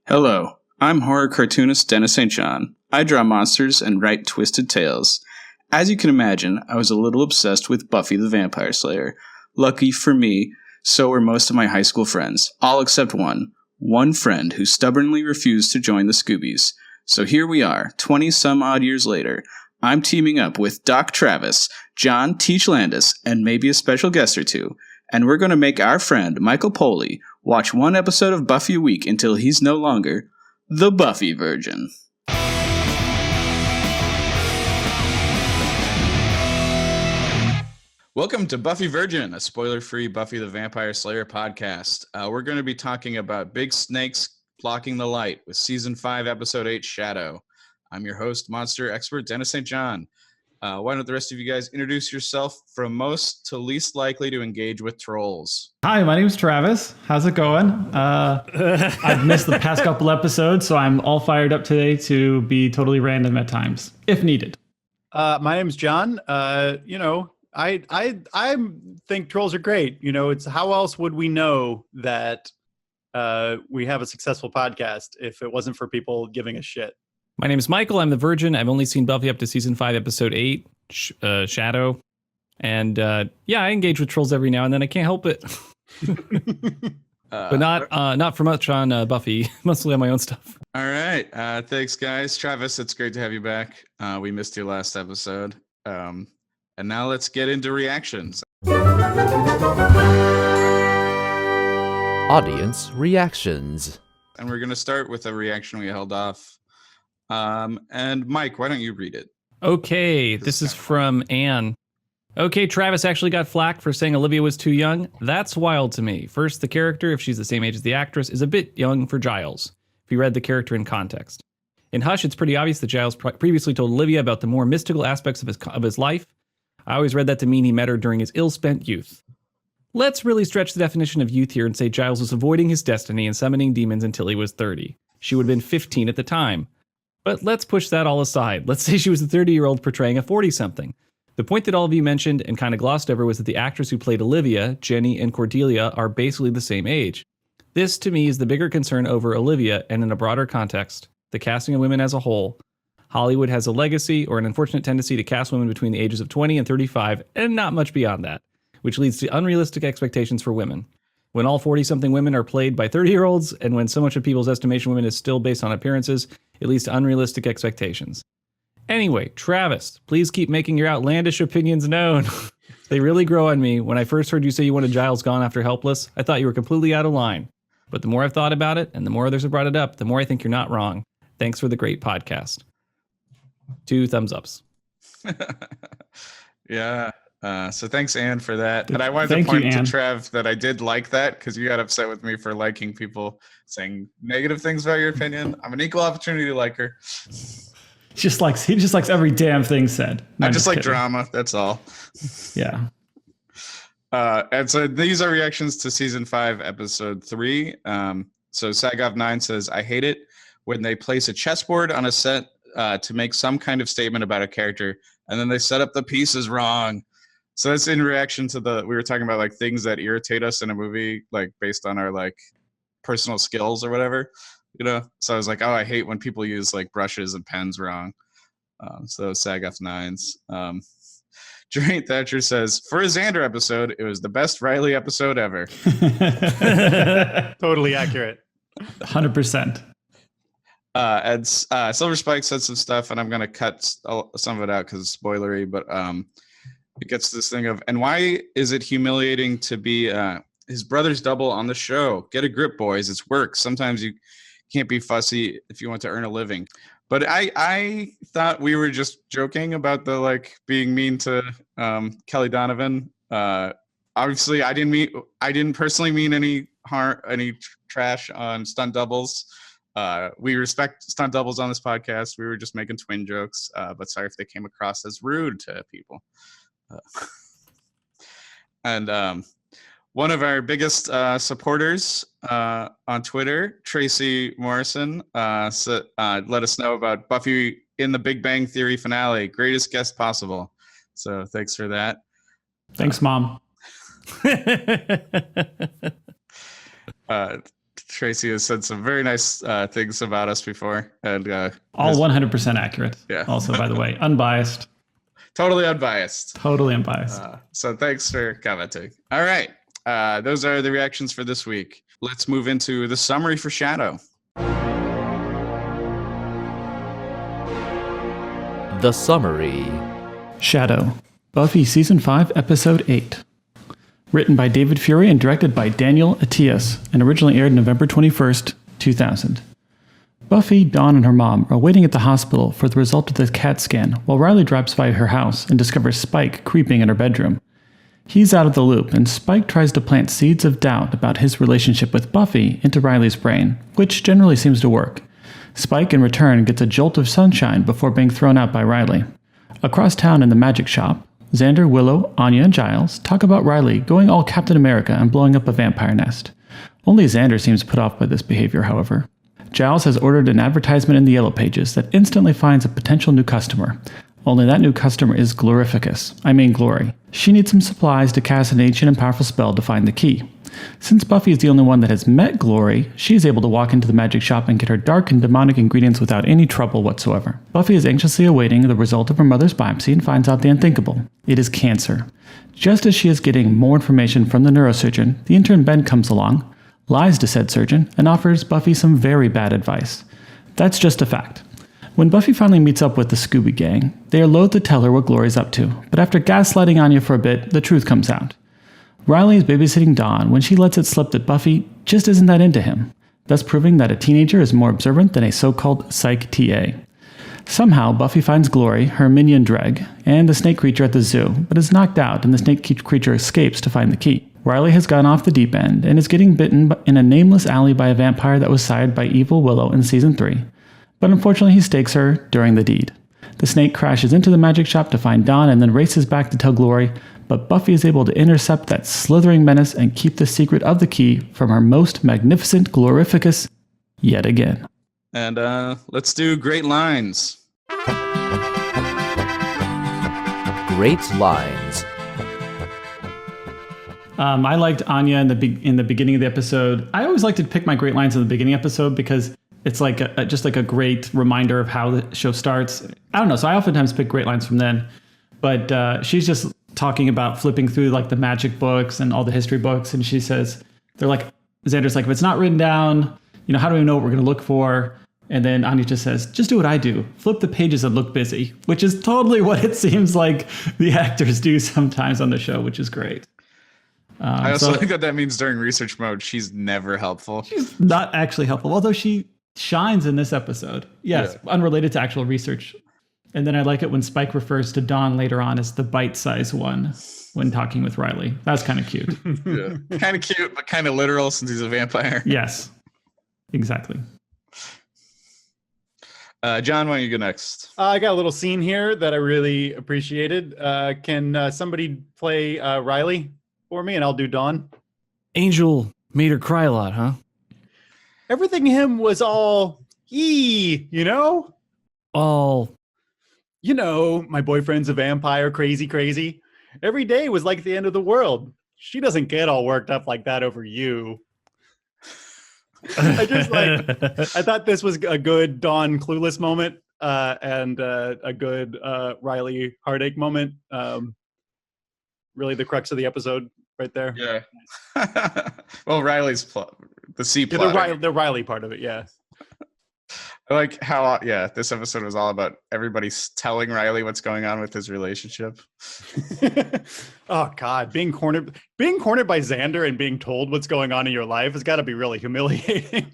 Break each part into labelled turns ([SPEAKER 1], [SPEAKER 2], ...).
[SPEAKER 1] Hello, I'm horror cartoonist Dennis St. John. I draw monsters and write twisted tales. As you can imagine, I was a little obsessed with Buffy the Vampire Slayer. Lucky for me, so were most of my high school friends, all except one. One friend who stubbornly refused to join the Scoobies. So here we are, 20-some-odd years later. I'm teaming up with Doc Travis, John Teach Landis, and maybe a special guest or two. And we're going to make our friend, Michael Poley, watch one episode of Buffy a week until he's no longer the Buffy Virgin. Welcome to Buffy Virgin, a spoiler-free Buffy the Vampire Slayer podcast. We're going to be talking about big snakes blocking the light with Season 5, Episode 8, Shadow. I'm your host, monster expert Dennis St. John. Why don't the rest of you guys introduce yourself from most to least likely to engage with trolls?
[SPEAKER 2] Hi, my name's Travis. How's it going? I've missed the past couple episodes, so I'm all fired up today to be totally random at times, if needed.
[SPEAKER 3] My name's John. I think trolls are great. You know, it's how else would we know that we have a successful podcast if it wasn't for people giving a shit?
[SPEAKER 4] My name is Michael. I'm the Virgin. I've only seen Buffy up to Season 5, Episode 8, Shadow. And I engage with trolls every now and then. I can't help it. But not for much on Buffy, mostly on my own stuff.
[SPEAKER 1] All right. Thanks, guys. Travis, it's great to have you back. We missed your last episode. And now let's get into reactions.
[SPEAKER 5] Audience reactions.
[SPEAKER 1] And we're going to start with a reaction we held off. And Mike, why don't you read it?
[SPEAKER 4] Okay, this is from Anne. Okay, Travis actually got flack for saying Olivia was too young. That's wild to me. First, the character, if she's the same age as the actress, is a bit young for Giles, if you read the character in context. In Hush, it's pretty obvious that Giles previously told Olivia about the more mystical aspects of his life. I always read that to mean he met her during his ill-spent youth. Let's really stretch the definition of youth here and say Giles was avoiding his destiny and summoning demons until he was 30. She would have been 15 at the time. But let's push that all aside. Let's say she was a 30-year-old portraying a 40-something. The point that all of you mentioned and kind of glossed over was that the actors who played Olivia, Jenny, and Cordelia are basically the same age. This, to me, is the bigger concern over Olivia, and in a broader context, the casting of women as a whole. Hollywood has a legacy or an unfortunate tendency to cast women between the ages of 20 and 35, and not much beyond that, which leads to unrealistic expectations for women. When all 40-something women are played by 30-year-olds, and when so much of people's estimation of women is still based on appearances, it leads to unrealistic expectations. Anyway, Travis, please keep making your outlandish opinions known. They really grow on me. When I first heard you say you wanted Giles gone after Helpless, I thought you were completely out of line. But the more I've thought about it, and the more others have brought it up, the more I think you're not wrong. Thanks for the great podcast. 2 thumbs ups.
[SPEAKER 1] Yeah. So thanks, Anne, for that. And I wanted to point to Trev that I did like that because you got upset with me for liking people saying negative things about your opinion. I'm an equal opportunity liker.
[SPEAKER 2] He just likes every damn thing said.
[SPEAKER 1] I just like drama. That's all.
[SPEAKER 2] Yeah.
[SPEAKER 1] And so these are reactions to Season 5, Episode 3. So Sagov9 says, I hate it when they place a chessboard on a set to make some kind of statement about a character, and then they set up the pieces wrong. So that's in reaction to we were talking about like things that irritate us in a movie, like based on our like personal skills or whatever, you know? So I was like, oh, I hate when people use like brushes and pens wrong. So Sagov9's. Geraint Thatcher says, for a Xander episode, it was the best Riley episode ever.
[SPEAKER 3] Totally accurate.
[SPEAKER 2] 100%.
[SPEAKER 1] And Silver Spike said some stuff, and I'm going to cut some of it out because it's spoilery, but it gets this thing of, and why is it humiliating to be his brother's double on the show? Get a grip, boys. It's work. Sometimes you can't be fussy if you want to earn a living. But I thought we were just joking about the like being mean to Kelly Donovan. Obviously, I didn't personally mean any harm, any trash on stunt doubles. We respect stunt doubles on this podcast. We were just making twin jokes, but sorry if they came across as rude to people. And one of our biggest supporters on Twitter, Tracy Morrison, let us know about Buffy in the Big Bang Theory finale. Greatest guest possible. So thanks for that.
[SPEAKER 2] Thanks, Mom.
[SPEAKER 1] Tracy has said some very nice things about us before, and
[SPEAKER 2] All 100% accurate.
[SPEAKER 1] Yeah.
[SPEAKER 2] Also, by the way, unbiased.
[SPEAKER 1] Totally unbiased.
[SPEAKER 2] Totally unbiased.
[SPEAKER 1] So thanks for commenting. All right. Those are the reactions for this week. Let's move into the summary for Shadow.
[SPEAKER 5] The summary.
[SPEAKER 2] Shadow. Buffy Season 5, Episode 8. Written by David Fury and directed by Daniel Atias, and originally aired November 21st, 2000. Buffy, Dawn, and her mom are waiting at the hospital for the result of the CAT scan while Riley drops by her house and discovers Spike creeping in her bedroom. He's out of the loop, and Spike tries to plant seeds of doubt about his relationship with Buffy into Riley's brain, which generally seems to work. Spike, in return, gets a jolt of sunshine before being thrown out by Riley. Across town in the magic shop, Xander, Willow, Anya, and Giles talk about Riley going all Captain America and blowing up a vampire nest. Only Xander seems put off by this behavior, however. Giles has ordered an advertisement in the Yellow Pages that instantly finds a potential new customer. Only that new customer is Glory. She needs some supplies to cast an ancient and powerful spell to find the key. Since Buffy is the only one that has met Glory, she is able to walk into the magic shop and get her dark and demonic ingredients without any trouble whatsoever. Buffy is anxiously awaiting the result of her mother's biopsy and finds out the unthinkable. It is cancer. Just as she is getting more information from the neurosurgeon, the intern Ben comes along, lies to said surgeon, and offers Buffy some very bad advice. That's just a fact. When Buffy finally meets up with the Scooby Gang, they are loath to tell her what Glory's up to, but after gaslighting Anya for a bit, the truth comes out. Riley is babysitting Dawn when she lets it slip that Buffy just isn't that into him, thus proving that a teenager is more observant than a so-called psych TA. Somehow, Buffy finds Glory, her minion Dreg, and the snake creature at the zoo, but is knocked out and the snake creature escapes to find the key. Riley has gone off the deep end and is getting bitten in a nameless alley by a vampire that was sired by evil Willow in Season 3. But unfortunately he stakes her during the deed. The snake crashes into the magic shop to find Dawn and then races back to tell Glory, but Buffy is able to intercept that slithering menace and keep the secret of the key from her most magnificent glorificus yet again.
[SPEAKER 1] And let's do great lines.
[SPEAKER 5] Great lines.
[SPEAKER 2] I liked Anya in the beginning of the episode. I always like to pick my great lines in the beginning episode because it's like just like a great reminder of how the show starts. I don't know, so I oftentimes pick great lines from then. But she's just talking about flipping through like the magic books and all the history books, and she says, they're like, Xander's like, if it's not written down, how do we know what we're going to look for? And then Anya just says, just do what I do. Flip the pages and look busy, which is totally what it seems like the actors do sometimes on the show, which is great.
[SPEAKER 1] I also think that means during research mode, she's never helpful.
[SPEAKER 2] She's not actually helpful, although she shines in this episode. Yes, yeah. Unrelated to actual research. And then I like it when Spike refers to Dawn later on as the bite-sized one when talking with Riley. That's kind of cute.
[SPEAKER 1] Yeah. Kind of cute, but kind of literal since he's a vampire.
[SPEAKER 2] Yes, exactly.
[SPEAKER 1] John, why don't you go next?
[SPEAKER 3] I got a little scene here that I really appreciated. Can somebody play Riley for me, and I'll do Dawn?
[SPEAKER 4] Angel made her cry a lot, huh?
[SPEAKER 3] Everything him was all
[SPEAKER 4] All.
[SPEAKER 3] My boyfriend's a vampire, crazy. Every day was like the end of the world. She doesn't get all worked up like that over you. I thought this was a good Dawn clueless moment and a good Riley heartache moment. Really the crux of the episode right there.
[SPEAKER 1] Yeah. Well, Riley's plot, the C plot.
[SPEAKER 3] Yeah, the Riley part of it, yeah.
[SPEAKER 1] I like how, this episode was all about everybody telling Riley what's going on with his relationship.
[SPEAKER 3] Oh God, being cornered by Xander and being told what's going on in your life has got to be really humiliating.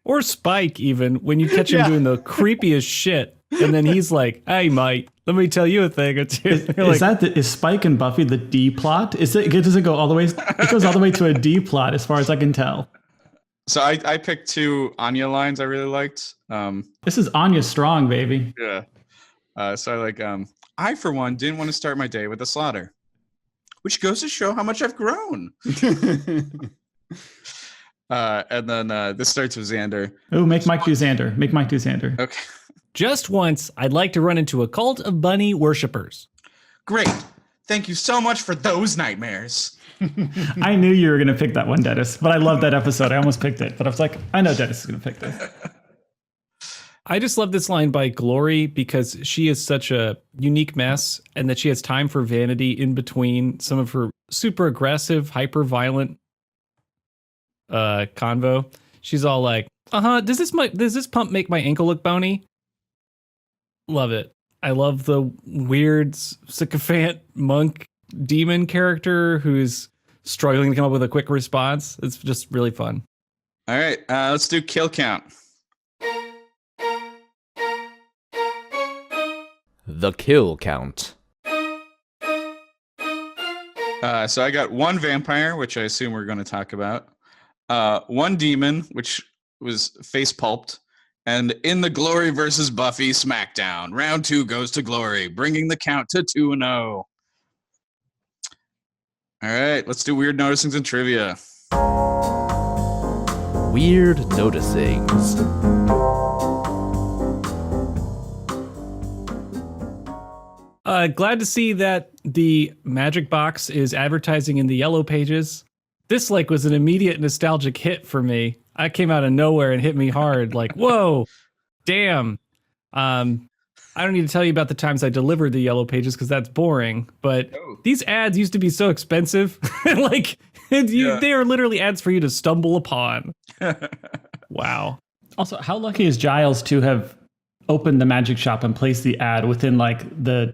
[SPEAKER 4] Or Spike, even when you catch him doing the creepiest shit, and then he's like, "Hey, mate, let me tell you a thing or two."
[SPEAKER 2] Is Spike and Buffy the D plot? Does it go all the way? It goes all the way to a D plot, as far as I can tell.
[SPEAKER 1] So I picked two Anya lines I really liked.
[SPEAKER 2] This is Anya strong, baby.
[SPEAKER 1] Yeah. So I like, I, for one, didn't want to start my day with a slaughter, which goes to show how much I've grown. And then this starts with Xander.
[SPEAKER 2] Oh, make Mike do Xander.
[SPEAKER 1] Okay.
[SPEAKER 4] Just once, I'd like to run into a cult of bunny worshippers.
[SPEAKER 1] Great. Thank you so much for those nightmares.
[SPEAKER 2] I knew you were going to pick that one, Dennis, but I love that episode. I almost picked it, but I was like, I know Dennis is going to pick this.
[SPEAKER 4] I just love this line by Glory because she is such a unique mess and that she has time for vanity in between some of her super aggressive, hyper violent convo. She's all like, does this pump make my ankle look bony? Love it. I love the weird sycophant monk demon character who's struggling to come up with a quick response. It's just really fun.
[SPEAKER 1] All right, let's do kill count.
[SPEAKER 5] The kill count.
[SPEAKER 1] So I got one vampire, which I assume we're going to talk about. One demon, which was face pulped. And in the Glory versus Buffy SmackDown, round 2 goes to Glory, bringing the count to 2-0. All right, let's do weird noticings and trivia.
[SPEAKER 5] Weird noticings.
[SPEAKER 4] Glad to see that the Magic Box is advertising in the Yellow Pages. This was an immediate nostalgic hit for me. I came out of nowhere and hit me hard. Like, whoa, damn. I don't need to tell you about the times I delivered the Yellow Pages because that's boring. But these ads used to be so expensive. They are literally ads for you to stumble upon. Wow.
[SPEAKER 2] Also, how lucky is Giles to have opened the magic shop and placed the ad within the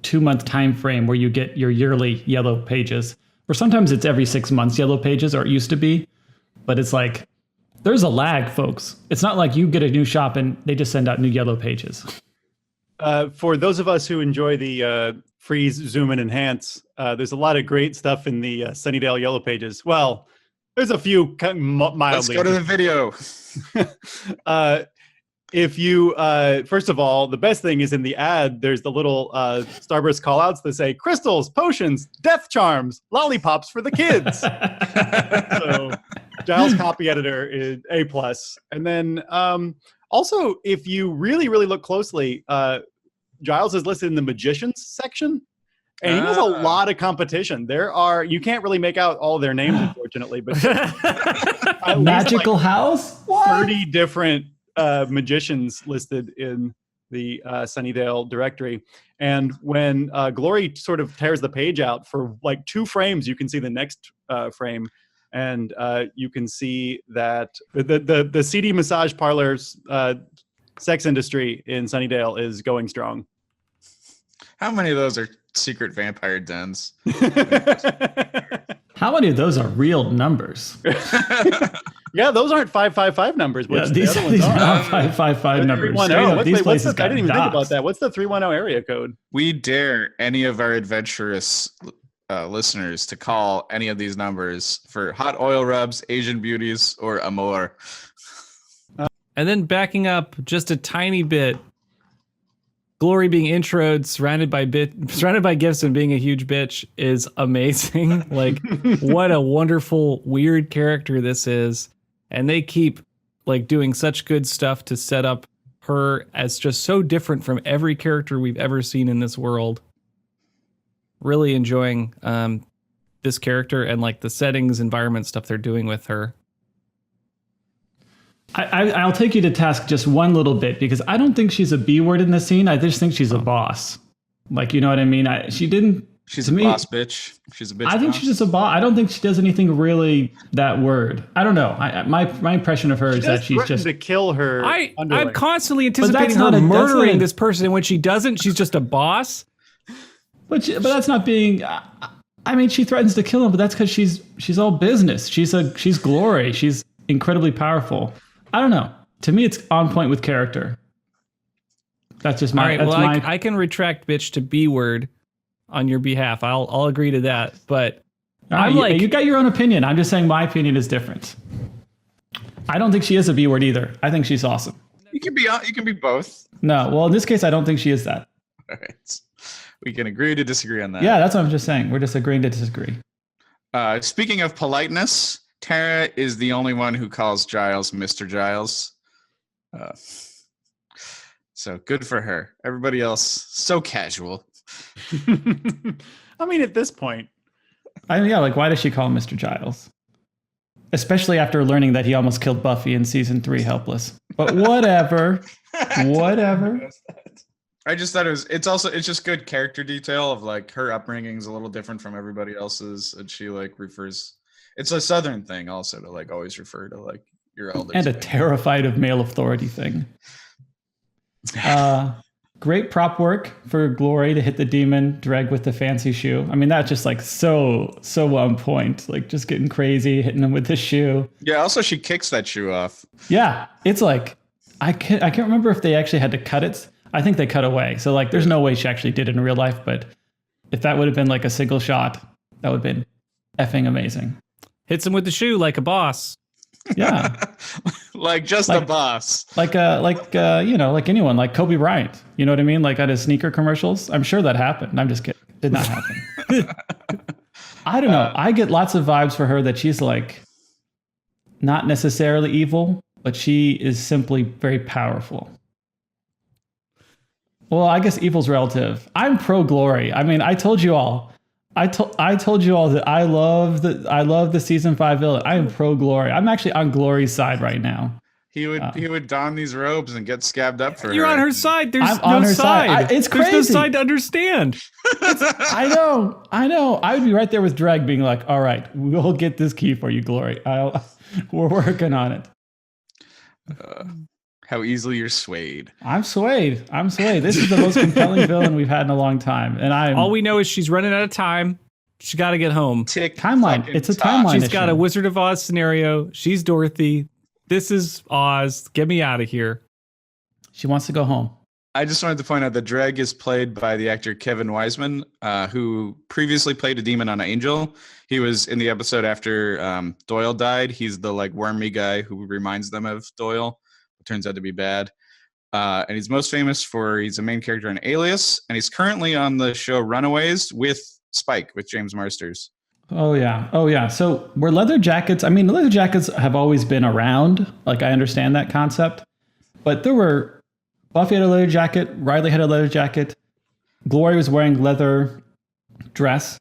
[SPEAKER 2] 2-month time frame where you get your yearly Yellow Pages? Or sometimes it's every 6 months Yellow Pages, or it used to be. But it's like, there's a lag, folks. It's not like you get a new shop and they just send out new Yellow Pages.
[SPEAKER 3] For those of us who enjoy the freeze, zoom, and enhance, there's a lot of great stuff in the Sunnydale Yellow Pages. Well, there's a few mildly.
[SPEAKER 1] Let's go to the video.
[SPEAKER 3] If you, first of all, the best thing is in the ad, there's the little Starburst callouts that say crystals, potions, death charms, lollipops for the kids. So Giles copy editor is A+. And then also, if you really, really look closely, Giles is listed in the magicians section. And he has a lot of competition. You can't really make out all their names, unfortunately, but
[SPEAKER 2] Magical House? What?
[SPEAKER 3] 30 different magicians listed in the Sunnydale directory. And when Glory sort of tears the page out for 2 frames, you can see the next frame. And you can see that the CD massage parlors sex industry in Sunnydale is going strong.
[SPEAKER 1] How many of those are secret vampire dens?
[SPEAKER 2] How many of those are real numbers?
[SPEAKER 3] Yeah, those aren't 555 numbers.
[SPEAKER 2] Yeah,
[SPEAKER 3] Which
[SPEAKER 2] these
[SPEAKER 3] the other ones
[SPEAKER 2] are
[SPEAKER 3] are.
[SPEAKER 2] not 555 numbers.
[SPEAKER 3] 310.
[SPEAKER 2] These places
[SPEAKER 3] I didn't even think about
[SPEAKER 2] doxed.
[SPEAKER 3] that. What's the 310 area code?
[SPEAKER 1] We dare any of our adventurous listeners to call any of these numbers for hot oil rubs, Asian beauties, or amour.
[SPEAKER 4] And then backing up just a tiny bit, Glory being introed, surrounded by gifts and being a huge bitch is amazing. What a wonderful, weird character this is. And they keep doing such good stuff to set up her as just so different from every character we've ever seen in this world. Really enjoying this character and the settings, environment stuff they're doing with her.
[SPEAKER 2] I'll take you to task just one little bit because I don't think she's a B word in this scene. I just think she's a boss. You know what I mean?
[SPEAKER 1] She's a boss bitch. She's a bitch.
[SPEAKER 2] I think
[SPEAKER 1] boss.
[SPEAKER 2] she's just a boss. I don't think she does anything really that word. I don't know. My impression of her is that she's just
[SPEAKER 3] to kill her.
[SPEAKER 4] I'm constantly anticipating
[SPEAKER 2] not
[SPEAKER 4] her
[SPEAKER 2] a- that's not
[SPEAKER 4] murdering
[SPEAKER 2] a-
[SPEAKER 4] this person, and when she doesn't, she's just a boss.
[SPEAKER 2] But that's not being. I mean, she threatens to kill him, but that's because she's all business. She's Glory. She's incredibly powerful. I don't know. To me, it's on point with character. That's just my.
[SPEAKER 4] All right.
[SPEAKER 2] That's
[SPEAKER 4] I can retract bitch to B word on your behalf. I'll agree to that. But I'm
[SPEAKER 2] you got your own opinion. I'm just saying my opinion is different. I don't think she is a B word either. I think she's awesome.
[SPEAKER 1] You can be both.
[SPEAKER 2] No, well, in this case, I don't think she is that.
[SPEAKER 1] All right. We can agree to disagree on that.
[SPEAKER 2] Yeah, that's what I'm just saying. We're just agreeing to disagree.
[SPEAKER 1] Speaking of politeness, Tara is the only one who calls Giles Mr. Giles. So good for her. Everybody else, so casual.
[SPEAKER 3] I mean, at this point,
[SPEAKER 2] Yeah, like why does she call him Mr. Giles? Especially after learning that he almost killed Buffy in season 3, helpless. But whatever. Whatever.
[SPEAKER 1] I just thought it's just good character detail of like her upbringing's a little different from everybody else's, and she like refers. It's a Southern thing also to like always refer to like your elders.
[SPEAKER 2] And a terrified of male authority thing. Great prop work for Glory to hit the demon Dreg with the fancy shoe. I mean, that's just like so on point. Like just getting crazy, hitting him with the shoe.
[SPEAKER 1] Yeah. Also, she kicks that shoe off.
[SPEAKER 2] Yeah, it's like I can't remember if they actually had to cut it. I think they cut away. So like, there's no way she actually did it in real life. But if that would have been like a single shot, that would have been effing amazing.
[SPEAKER 4] Hits him with the shoe like a boss.
[SPEAKER 2] Yeah.
[SPEAKER 1] Like just a boss.
[SPEAKER 2] Like anyone, like Kobe Bryant. You know what I mean? Like at his sneaker commercials. I'm sure that happened. I'm just kidding. Did not happen. I don't know. I get lots of vibes for her that she's like not necessarily evil, but she is simply very powerful. Well, I guess evil's relative. I'm pro Glory. I mean, I told you all. I told you all that I love the season 5 villain. I am pro Glory. I'm actually on Glory's side right now.
[SPEAKER 1] He would don these robes and get scabbed up for
[SPEAKER 4] You're
[SPEAKER 1] her.
[SPEAKER 4] on her side. There's
[SPEAKER 2] I'm
[SPEAKER 4] no
[SPEAKER 2] on her
[SPEAKER 4] side.
[SPEAKER 2] It's crazy.
[SPEAKER 4] There's no side to understand.
[SPEAKER 2] I know. I would be right there with Dreg being like, all right, we'll get this key for you, Glory. We're working on it.
[SPEAKER 1] How easily you're swayed.
[SPEAKER 2] I'm swayed. This is the most compelling villain we've had in a long time. And
[SPEAKER 4] all we know is she's running out of time. She got to get home.
[SPEAKER 2] Timeline. It's a timeline.
[SPEAKER 4] She's got a Wizard of Oz scenario. She's Dorothy. This is Oz. Get me out of here.
[SPEAKER 2] She wants to go home.
[SPEAKER 1] I just wanted to point out that Dreg is played by the actor Kevin Wiseman, who previously played a demon on Angel. He was in the episode after Doyle died. He's the like wormy guy who reminds them of Doyle. It turns out to be bad. And he's most famous for he's a main character in Alias, and he's currently on the show Runaways with Spike, with James Marsters.
[SPEAKER 2] Oh yeah. So were leather jackets, leather jackets have always been around. Like I understand that concept. But there were Buffy had a leather jacket, Riley had a leather jacket, Glory was wearing leather dress,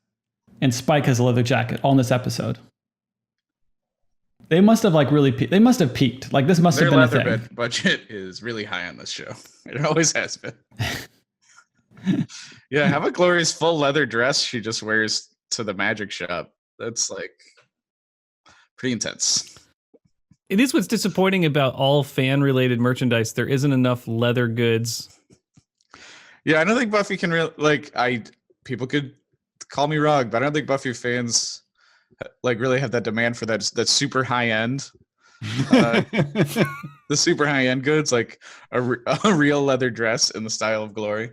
[SPEAKER 2] and Spike has a leather jacket all in this episode. They must have they must have peaked. Like this must have been a thing. Their leather
[SPEAKER 1] budget is really high on this show. It always has been. Yeah, have a Glory's full leather dress she just wears to the magic shop. That's like pretty intense.
[SPEAKER 4] It is what's disappointing about all fan-related merchandise. There isn't enough leather goods.
[SPEAKER 1] Yeah, I don't think Buffy can people could call me wrong, but I don't think Buffy fans like really have that demand for that super high end. The super high end goods, like a real leather dress in the style of Glory.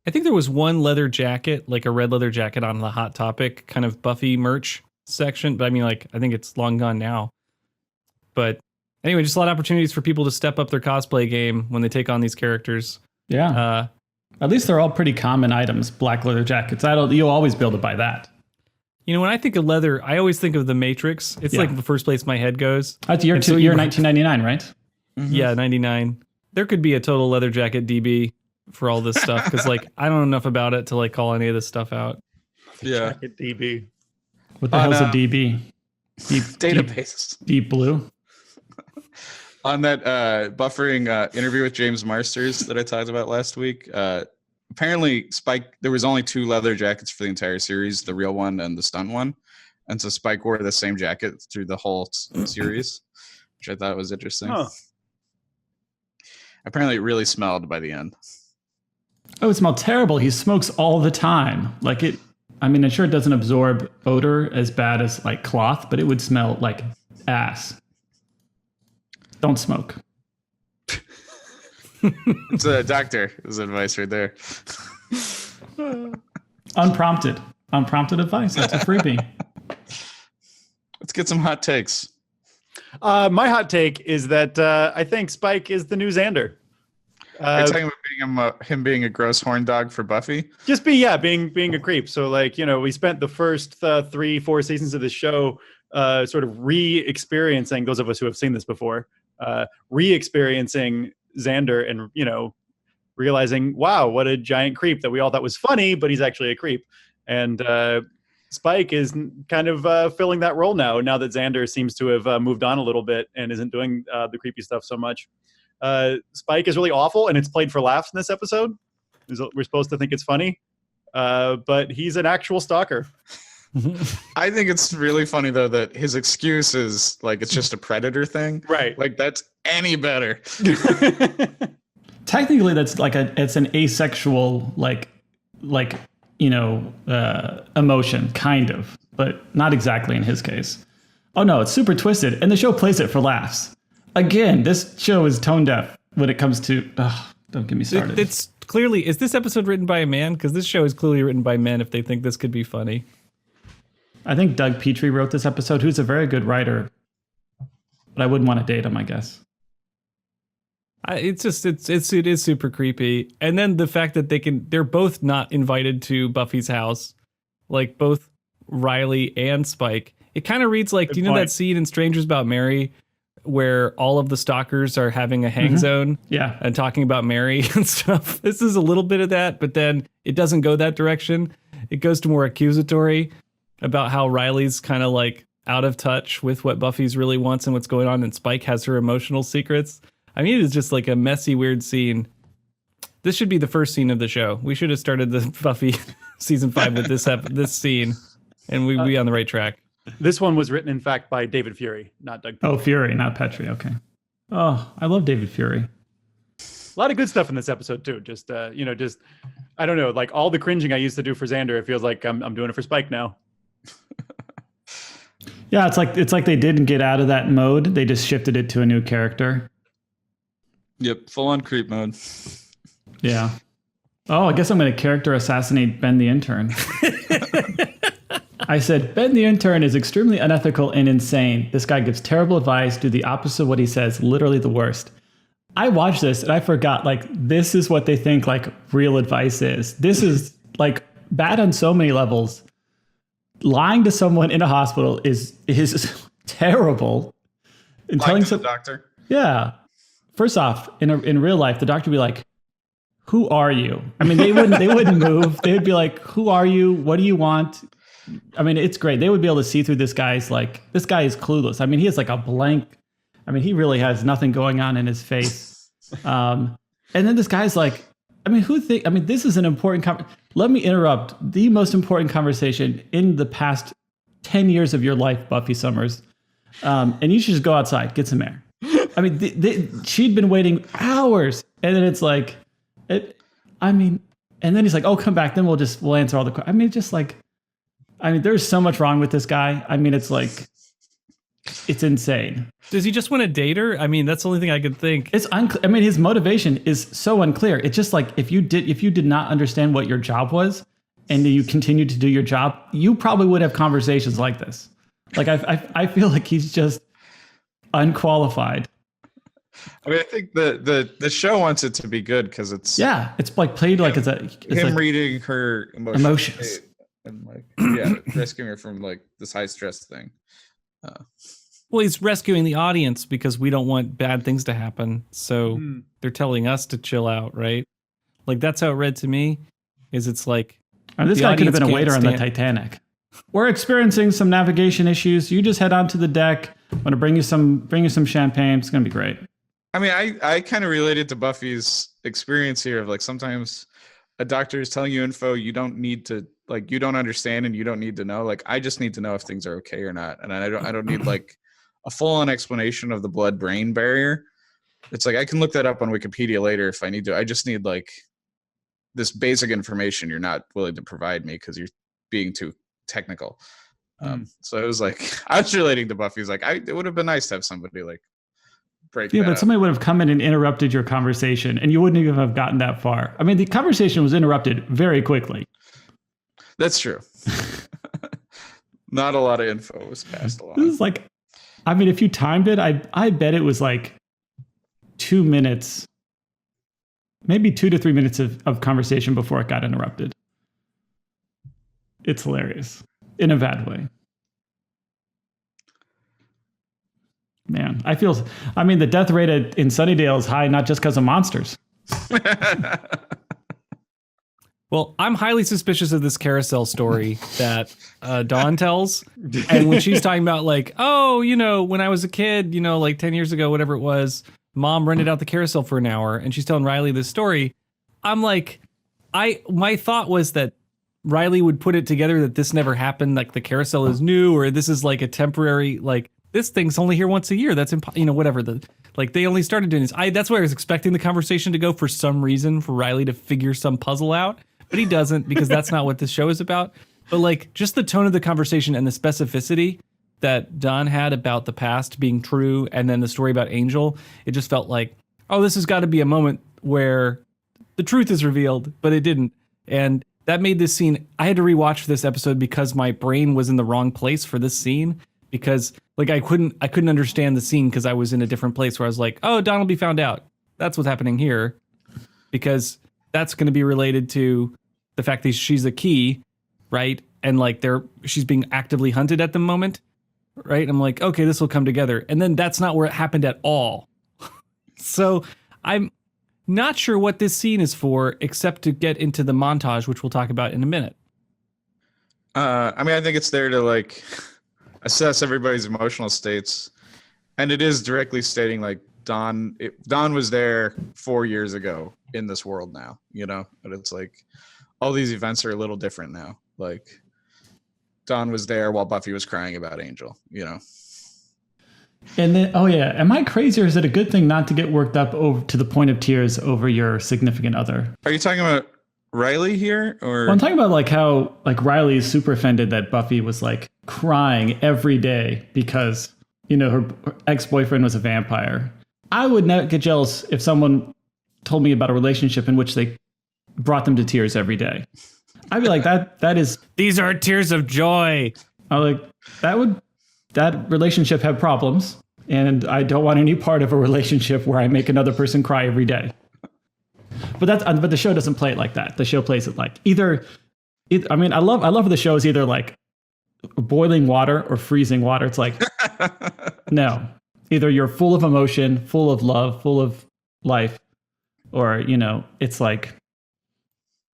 [SPEAKER 4] I think there was one leather jacket, like a red leather jacket on the Hot Topic kind of Buffy merch section. But I think it's long gone now. But anyway, just a lot of opportunities for people to step up their cosplay game when they take on these characters.
[SPEAKER 2] Yeah. At least they're all pretty common items, black leather jackets. You'll always be able to buy that.
[SPEAKER 4] You know, when I think of leather, I always think of The Matrix. It's like the first place my head goes.
[SPEAKER 2] That's year 1999, right?
[SPEAKER 4] Mm-hmm. Yeah, 99. There could be a total leather jacket DB for all this stuff because I don't know enough about it to call any of this stuff out.
[SPEAKER 1] Yeah.
[SPEAKER 3] Jacket DB.
[SPEAKER 2] What the hell's a DB?
[SPEAKER 1] Database.
[SPEAKER 2] Deep blue.
[SPEAKER 1] On that buffering interview with James Marsters that I talked about last week, apparently Spike, there was only 2 leather jackets for the entire series, the real one and the stunt one. And so Spike wore the same jacket through the whole series, which I thought was interesting.
[SPEAKER 3] Huh.
[SPEAKER 1] Apparently it really smelled by the end.
[SPEAKER 2] Oh, it smelled terrible. He smokes all the time. I'm sure it doesn't absorb odor as bad as cloth, but it would smell like ass. Don't smoke.
[SPEAKER 1] It's a doctor's advice right there.
[SPEAKER 2] Unprompted advice. That's a freebie.
[SPEAKER 1] Let's get some hot takes.
[SPEAKER 3] My hot take is that I think Spike is the new Xander.
[SPEAKER 1] Are you talking about him being a gross horn dog for Buffy?
[SPEAKER 3] Just being a creep. So we spent the first 3-4 seasons of this show sort of re-experiencing, those of us who have seen this before, re-experiencing Xander and realizing, wow, what a giant creep that we all thought was funny, but he's actually a creep. And Spike is kind of filling that role now that Xander seems to have moved on a little bit and isn't doing the creepy stuff so much. Spike is really awful, and it's played for laughs in this episode. We're supposed to think it's funny, but he's an actual stalker.
[SPEAKER 1] I think it's really funny though that his excuse is like it's just a predator thing.
[SPEAKER 3] Right.
[SPEAKER 1] Like that's any better.
[SPEAKER 2] Technically, that's like it's an asexual emotion, kind of, but not exactly in his case. Oh no, it's super twisted, and the show plays it for laughs. Again, this show is tone deaf when it comes to. Don't get me started.
[SPEAKER 4] It's clearly, is this episode written by a man? Because this show is clearly written by men if they think this could be funny.
[SPEAKER 2] I think Doug Petrie wrote this episode, who's a very good writer, but I wouldn't want to date him, I guess.
[SPEAKER 4] It is super creepy. And then the fact that they're both not invited to Buffy's house, like both Riley and Spike. It kind of reads like, do you know that scene in Strangers About Mary where all of the stalkers are having a hang zone?
[SPEAKER 2] Yeah.
[SPEAKER 4] And talking about Mary and stuff. This is a little bit of that, but then it doesn't go that direction. It goes to more accusatory about how Riley's kind of like out of touch with what Buffy's really wants and what's going on, and Spike has her emotional secrets. I mean, it is just like a messy, weird scene. This should be the first scene of the show. We should have started the Buffy season 5 with this scene, and we'd be on the right track.
[SPEAKER 3] This one was written, in fact, by David Fury, not Doug Petrie.
[SPEAKER 2] Oh, Fury, not Petrie. Okay. Oh, I love David Fury.
[SPEAKER 3] A lot of good stuff in this episode too. Just I don't know, like all the cringing I used to do for Xander, it feels like I'm doing it for Spike now.
[SPEAKER 2] Yeah, it's like they didn't get out of that mode. They just shifted it to a new character.
[SPEAKER 1] Yep, full on creep mode.
[SPEAKER 2] Yeah. Oh, I guess I'm going to character assassinate Ben the intern. I said, Ben the intern is extremely unethical and insane. This guy gives terrible advice, do the opposite of what he says, literally the worst. I watched this and I forgot, like, this is what they think, like, real advice is. This is, like, bad on so many levels. Lying to someone in a hospital is terrible. And telling
[SPEAKER 1] the doctor.
[SPEAKER 2] Yeah. First off, in real life, the doctor would be like, "Who are you?" I mean, they wouldn't move. They would be like, "Who are you? What do you want?" I mean, it's great. They would be able to see through this guy's like, this guy is clueless. I mean, he has like a blank. I mean, he really has nothing going on in his face. And then this guy's like, I mean, this is an important let me interrupt the most important conversation in the past 10 years of your life, Buffy Summers. And you should just go outside, get some air. I mean, she'd been waiting hours, and then it's like, and then he's like, "Oh, come back, then we'll answer all the questions." I mean, just like, there's so much wrong with this guy. I mean, it's like, it's insane.
[SPEAKER 4] Does he just want to date her? I mean, that's the only thing I could think.
[SPEAKER 2] It's unclear. I mean, his motivation is so unclear. It's just like, if you did not understand what your job was, and you continued to do your job, you probably would have conversations like this. Like, I feel like he's just unqualified.
[SPEAKER 1] I mean, I think the show wants it to be good because it's
[SPEAKER 2] it's like played like it's
[SPEAKER 1] him
[SPEAKER 2] like
[SPEAKER 1] reading her
[SPEAKER 2] emotions
[SPEAKER 1] and like rescuing her from like this high stress thing.
[SPEAKER 4] Well, he's rescuing the audience because we don't want bad things to happen, so they're telling us to chill out, right? Like that's how it read to me. It's like
[SPEAKER 2] this guy could have been a waiter on the Titanic. We're experiencing some navigation issues. You just head onto the deck. I'm gonna bring you some champagne. It's gonna be great.
[SPEAKER 1] I mean, I kind of related to Buffy's experience here of like sometimes a doctor is telling you info you don't need to, like, you don't understand and you don't need to know. Like, I just need to know if things are okay or not, and I don't need like a full-on explanation of the blood-brain barrier. It's like I can look that up on Wikipedia later if I need to. I just need like this basic information you're not willing to provide me because you're being too technical. So it was like I was relating to Buffy's like it would have been nice to have somebody like break that up.
[SPEAKER 2] Somebody would have come in and interrupted your conversation and you wouldn't even have gotten that far. I mean, the conversation was interrupted very quickly.
[SPEAKER 1] That's true. Not a lot of info was passed along.
[SPEAKER 2] This is like, I mean, if you timed it, I bet it was like 2 minutes, maybe 2 to 3 minutes of conversation before it got interrupted. It's hilarious in a bad way. Man, the death rate in Sunnydale is high, not just because of monsters.
[SPEAKER 4] Well, I'm highly suspicious of this carousel story that Dawn tells. And when she's talking about like, oh, when I was a kid, like 10 years ago, whatever it was, mom rented out the carousel for an hour and she's telling Riley this story. I'm like, my thought was that Riley would put it together that this never happened. Like the carousel is new, or this is like a temporary, like this thing's only here once a year. That's whatever they only started doing this. That's where I was expecting the conversation to go for some reason, for Riley to figure some puzzle out. But he doesn't, because that's not what this show is about. But like just the tone of the conversation and the specificity that Don had about the past being true, and then the story about Angel, it just felt like, oh, this has got to be a moment where the truth is revealed, but it didn't. And that made this scene, I had to rewatch this episode because my brain was in the wrong place for this scene, because like I couldn't understand the scene because I was in a different place where I was like, oh, Don will be found out. That's what's happening here, because that's going to be related to the fact that she's a key, right? And like she's being actively hunted at the moment, right? I'm like, okay, this will come together. And then that's not where it happened at all. So I'm not sure what this scene is for, except to get into the montage, which we'll talk about in a minute.
[SPEAKER 1] I think it's there to like assess everybody's emotional states. And it is directly stating like Don was there 4 years ago in this world now, but it's like, all these events are a little different now. Like Dawn was there while Buffy was crying about Angel,
[SPEAKER 2] And then, oh yeah, am I crazy, or is it a good thing not to get worked up over to the point of tears over your significant other?
[SPEAKER 1] Are you talking about Riley here, or?
[SPEAKER 2] Well, I'm talking about like how like Riley is super offended that Buffy was like crying every day because her ex-boyfriend was a vampire. I would not get jealous if someone told me about a relationship in which they brought them to tears every day. I'd be like, that is,
[SPEAKER 4] these are tears of joy.
[SPEAKER 2] I'm like, that relationship had problems, and I don't want any part of a relationship where I make another person cry every day. But the show doesn't play it like that. The show plays it like either I love the show is either like boiling water or freezing water. It's like, no, either you're full of emotion, full of love, full of life, or, it's like,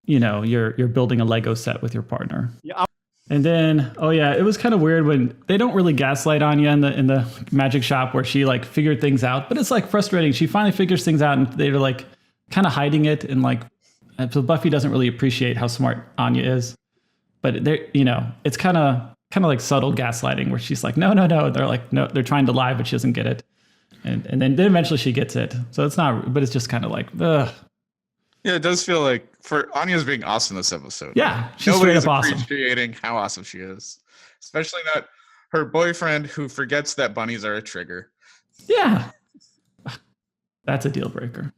[SPEAKER 2] you're building a Lego set with your partner.
[SPEAKER 3] Yeah.
[SPEAKER 2] And then, oh yeah, it was kind of weird when they don't really gaslight Anya in the magic shop where she like figured things out, but it's like frustrating. She finally figures things out and they're like kind of hiding it, and like, so Buffy doesn't really appreciate how smart Anya is, but it's kind of like subtle gaslighting where she's like, no. They're like, no, they're trying to lie, but she doesn't get it. And then eventually she gets it. So it's not, but it's just kind of like, ugh.
[SPEAKER 1] Yeah, it does feel like for Anya's being awesome this episode.
[SPEAKER 2] Yeah, she's straight up awesome.
[SPEAKER 1] Appreciating how awesome she is, especially that her boyfriend who forgets that bunnies are a trigger.
[SPEAKER 2] Yeah, that's a deal breaker.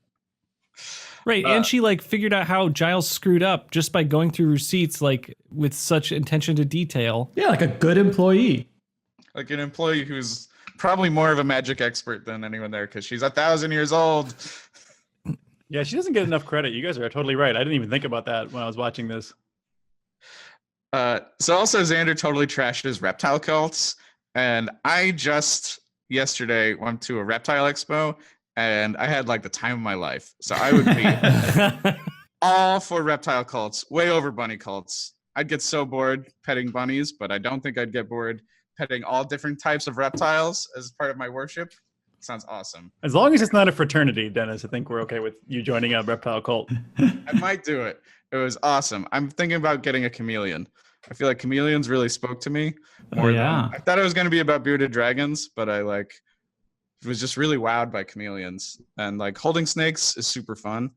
[SPEAKER 4] Right, and she like figured out how Giles screwed up just by going through receipts like with such attention to detail.
[SPEAKER 2] Yeah, like a good employee.
[SPEAKER 1] Like an employee who's probably more of a magic expert than anyone there because she's 1,000 years old.
[SPEAKER 3] Yeah, she doesn't get enough credit. You guys are totally right. I didn't even think about that when I was watching this.
[SPEAKER 1] So also Xander totally trashes reptile cults. And I just yesterday went to a reptile expo and I had like the time of my life. So I would be all for reptile cults, way over bunny cults. I'd get so bored petting bunnies, but I don't think I'd get bored petting all different types of reptiles as part of my worship. Sounds awesome.
[SPEAKER 3] As long as it's not a fraternity, Dennis, I think we're okay with you joining a reptile cult.
[SPEAKER 1] I might do it. It was awesome. I'm thinking about getting a chameleon. I feel like chameleons really spoke to me more than I thought it was going to be about bearded dragons, but I was just really wowed by chameleons. And like holding snakes is super fun.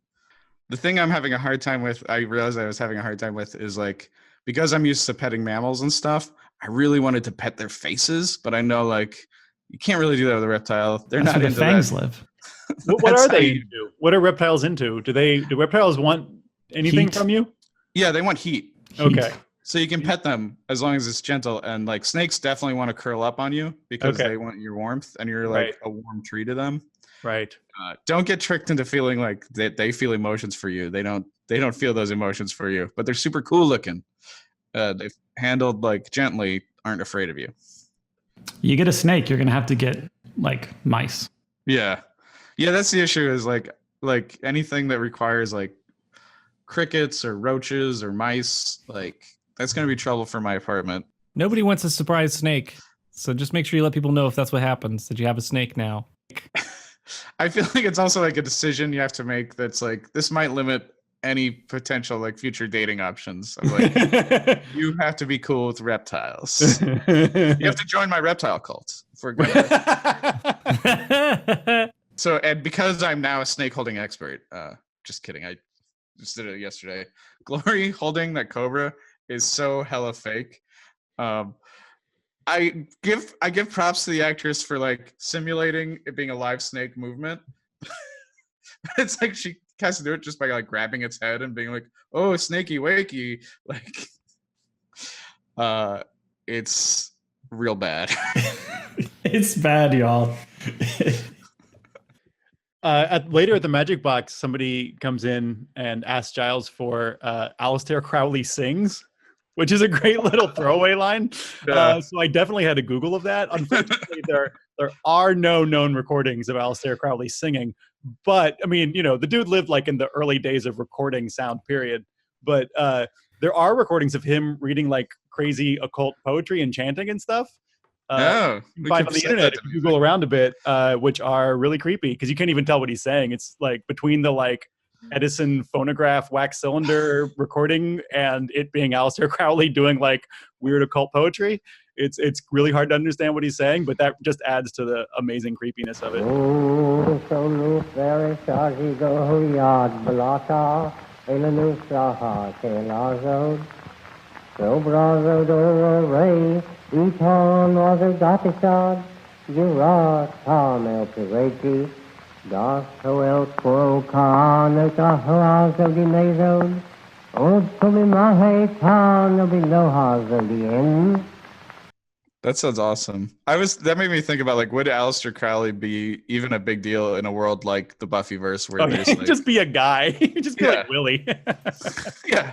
[SPEAKER 1] The thing I'm having a hard time with, I realized I was having a hard time with, is like, because I'm used to petting mammals and stuff, I really wanted to pet their faces, but I know like you can't really do that with a reptile. They're
[SPEAKER 2] That's
[SPEAKER 1] not
[SPEAKER 2] where
[SPEAKER 1] into
[SPEAKER 2] the fangs
[SPEAKER 1] that.
[SPEAKER 2] live.
[SPEAKER 3] What are they into? What are reptiles into? Do reptiles want anything
[SPEAKER 2] Heat.
[SPEAKER 3] from you?
[SPEAKER 1] Yeah, they want heat.
[SPEAKER 3] Okay.
[SPEAKER 1] So you can pet them as long as it's gentle. And like snakes definitely want to curl up on you because they want your warmth and you're like a warm tree to them.
[SPEAKER 3] Right.
[SPEAKER 1] Don't get tricked into feeling like they feel emotions for you. They don't feel those emotions for you, but they're super cool looking. They've handled like gently, aren't afraid of you.
[SPEAKER 2] You get a snake, you're going to have to get like mice.
[SPEAKER 1] Yeah. Yeah, that's the issue is like like anything that requires like crickets or roaches or mice, like that's gonna be trouble for my apartment.
[SPEAKER 4] Nobody wants a surprise snake. So just make sure you let people know if that's what happens, that you have a snake now.
[SPEAKER 1] I feel like it's also like a decision you have to make that's like this might limit any potential like future dating options. I'm like, you have to be cool with reptiles. You have to join my reptile cult. If we're gonna... So, and because I'm now a snake holding expert, just kidding. I just did it yesterday. Glory holding that cobra is so hella fake. I give props to the actress for like simulating it being a live snake movement. It's like she has to do it just by like grabbing its head and being like, "Oh, snakey wakey!" Like, it's real bad.
[SPEAKER 2] It's bad, y'all.
[SPEAKER 3] Later at the Magic Box, somebody comes in and asks Giles for Aleister Crowley Sings, which is a great little throwaway line.
[SPEAKER 1] Yeah.
[SPEAKER 3] So I definitely had a Google of that. Unfortunately, there are no known recordings of Aleister Crowley singing. But, I mean, the dude lived like in the early days of recording sound, period. But there are recordings of him reading like crazy occult poetry and chanting and stuff. You can find on the internet if you Google around a bit, which are really creepy because you can't even tell what he's saying. It's like between the like Edison phonograph wax cylinder recording and it being Aleister Crowley doing like weird occult poetry. It's really hard to understand what he's saying, but that just adds to the amazing creepiness of it.
[SPEAKER 6] Oh, so loose very shaggy go yard blata elanu saha kelazod so brazo do ray iton was a gatisad you tam el pireti das hoel quo kan ta haaz of the nazod od kumi mahe tan of the lohaz of the end.
[SPEAKER 1] That sounds awesome. That made me think about like, would Aleister Crowley be even a big deal in a world like the Buffyverse where there's like,
[SPEAKER 3] just be a guy. Just be like Willie.
[SPEAKER 1] Yeah.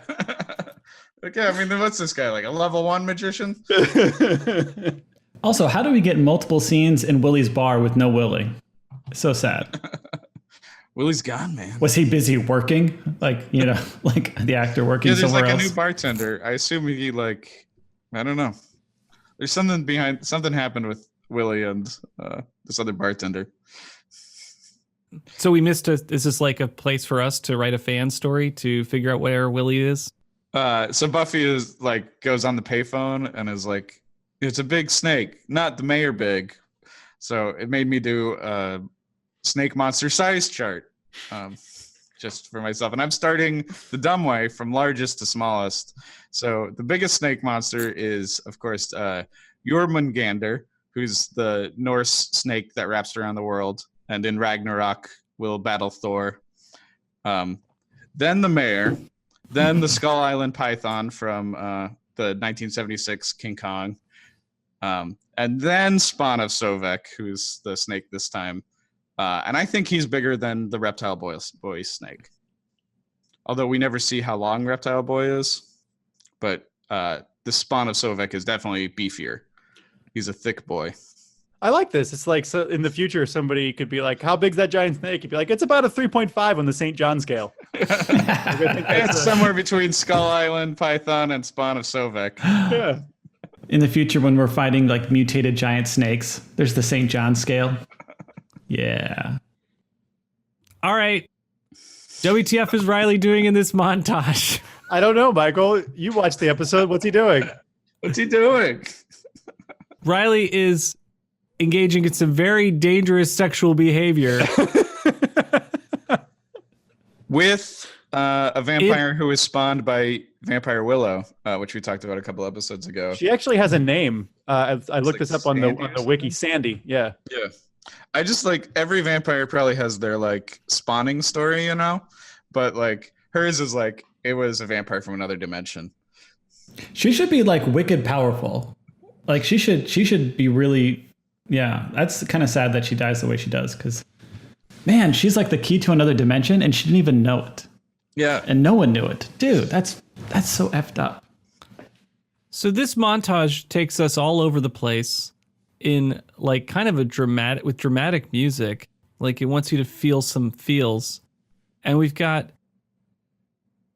[SPEAKER 1] Okay, I mean, what's this guy, like a level 1 magician?
[SPEAKER 2] Also, how do we get multiple scenes in Willie's bar with no Willie? So sad.
[SPEAKER 1] Willie's gone, man.
[SPEAKER 2] Was he busy working? Like, like the actor working somewhere
[SPEAKER 1] like
[SPEAKER 2] else?
[SPEAKER 1] a new bartender. I assume he like, I don't know. There's something happened with Willie and this other bartender.
[SPEAKER 4] So we missed is this like a place for us to write a fan story to figure out where Willie is?
[SPEAKER 1] So Buffy is like goes on the payphone and is like, it's a big snake, not the mayor big. So it made me do a snake monster size chart just for myself. And I'm starting the dumb way from largest to smallest. So the biggest snake monster is, of course, Jormungandr, who's the Norse snake that wraps around the world, and in Ragnarok will battle Thor. Then the mayor, then the Skull Island python from the 1976 King Kong, and then Spawn of Sovek, who's the snake this time. And I think he's bigger than the Reptile Boy snake. Although we never see how long Reptile Boy is. But the Spawn of Sovek is definitely beefier. He's a thick boy.
[SPEAKER 3] I like this. It's like, so in the future, somebody could be like, how big's that giant snake? You'd be like, it's about a 3.5 on the St. John scale.
[SPEAKER 1] It's somewhere between Skull Island Python and Spawn of Sovek.
[SPEAKER 3] Yeah.
[SPEAKER 2] In the future, when we're fighting like mutated giant snakes, there's the St. John scale. Yeah.
[SPEAKER 4] All right. WTF is Riley doing in this montage?
[SPEAKER 3] I don't know, Michael. You watched the episode. What's he doing?
[SPEAKER 1] What's he doing?
[SPEAKER 4] Riley is engaging in some very dangerous sexual behavior.
[SPEAKER 1] With a vampire who is spawned by Vampire Willow, which we talked about a couple episodes ago.
[SPEAKER 3] She actually has a name. I looked
[SPEAKER 1] like
[SPEAKER 3] this up on the wiki. Sandy. Yeah.
[SPEAKER 1] Yeah. I just like every vampire probably has their like spawning story, but like hers is like it was a vampire from another dimension.
[SPEAKER 2] She should be like wicked powerful. Like she should be really, yeah. That's kind of sad that she dies the way she does because, man, she's like the key to another dimension and she didn't even know it.
[SPEAKER 1] Yeah.
[SPEAKER 2] And no one knew it. Dude, that's so effed up.
[SPEAKER 4] So this montage takes us all over the place in like kind of with dramatic music. Like it wants you to feel some feels. and we've got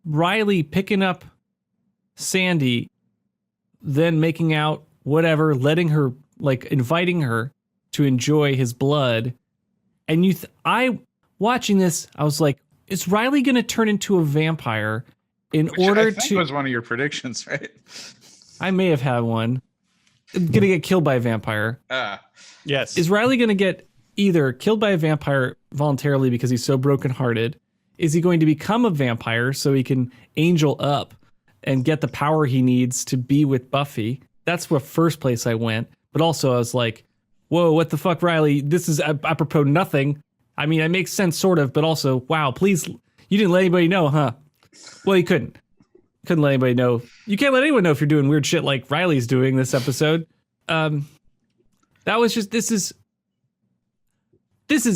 [SPEAKER 4] Riley picking up Sandy, then making out, whatever, letting her, like, inviting her to enjoy his blood. And watching this, I was like, is Riley going to turn into a vampire in order
[SPEAKER 1] I think
[SPEAKER 4] to...
[SPEAKER 1] was one of your predictions, right?
[SPEAKER 4] I may have had one. Going to get killed by a vampire.
[SPEAKER 3] Yes.
[SPEAKER 4] Is Riley going to get either killed by a vampire voluntarily because he's so brokenhearted? Is he going to become a vampire so he can angel up and get the power he needs to be with Buffy? That's the first place I went. But also I was like, whoa, what the fuck, Riley? This is apropos nothing. I mean, it makes sense sort of, but also, wow, please, you didn't let anybody know, huh? Well, you couldn't. Couldn't let anybody know. You can't let anyone know if you're doing weird shit like Riley's doing this episode. That was just, this is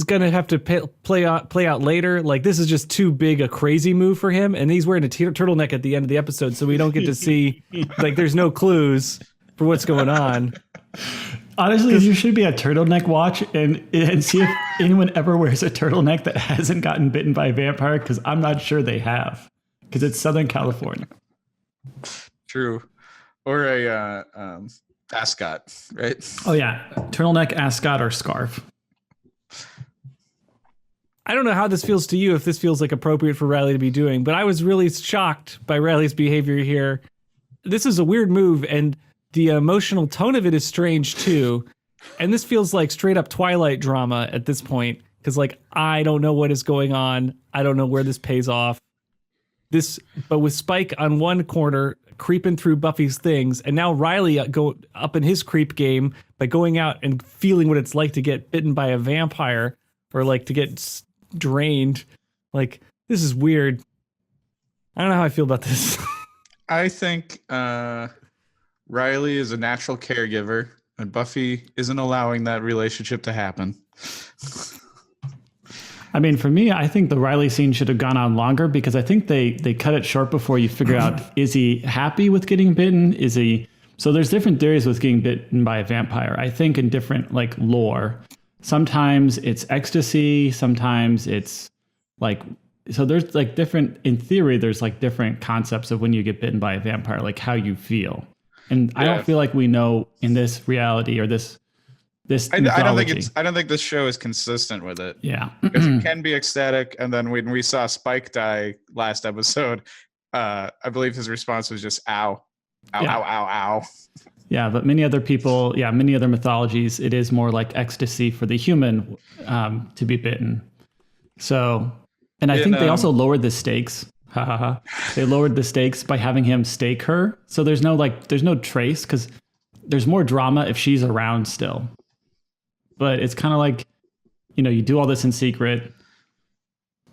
[SPEAKER 4] gonna have to play out later. Like, this is just too big a crazy move for him, and he's wearing a turtleneck at the end of the episode, so we don't get to see, like, there's no clues for what's going on.
[SPEAKER 2] Honestly, you should be a turtleneck watch and see if anyone ever wears a turtleneck that hasn't gotten bitten by a vampire, because I'm not sure they have, because it's Southern California.
[SPEAKER 1] True. Or a ascot, right?
[SPEAKER 2] Oh yeah, turtleneck, ascot, or scarf.
[SPEAKER 4] I don't know how this feels to you, if this feels like appropriate for Riley to be doing, but I was really shocked by Riley's behavior here. This is a weird move, and the emotional tone of it is strange too. And this feels like straight up Twilight drama at this point, because, like, I don't know what is going on. I don't know where this pays off. But with Spike on one corner creeping through Buffy's things, and now Riley go up in his creep game by going out and feeling what it's like to get bitten by a vampire, or like to get drained. Like, this is weird. I don't know how I feel about this.
[SPEAKER 1] I think Riley is a natural caregiver, and Buffy isn't allowing that relationship to happen.
[SPEAKER 2] I mean, for me, I think the Riley scene should have gone on longer, because I think they cut it short before you figure out, is he happy with getting bitten? Is he... So there's different theories with getting bitten by a vampire. I think in different, like, lore. Sometimes it's ecstasy. Sometimes it's like... So there's, like, different... In theory, there's, like, different concepts of when you get bitten by a vampire, like how you feel. And I don't feel like we know in this reality or this
[SPEAKER 1] I don't think this show is consistent with it.
[SPEAKER 2] Yeah.
[SPEAKER 1] Because it can be ecstatic, and then when we saw Spike die last episode, I believe his response was just ow. Ow,
[SPEAKER 2] Yeah.
[SPEAKER 1] ow, ow, ow.
[SPEAKER 2] Yeah, but many other mythologies, it is more like ecstasy for the human to be bitten. So, and I think they also lowered the stakes. Ha ha ha. They lowered the stakes by having him stake her. So there's no trace, because there's more drama if she's around still. But it's kind of like, you do all this in secret.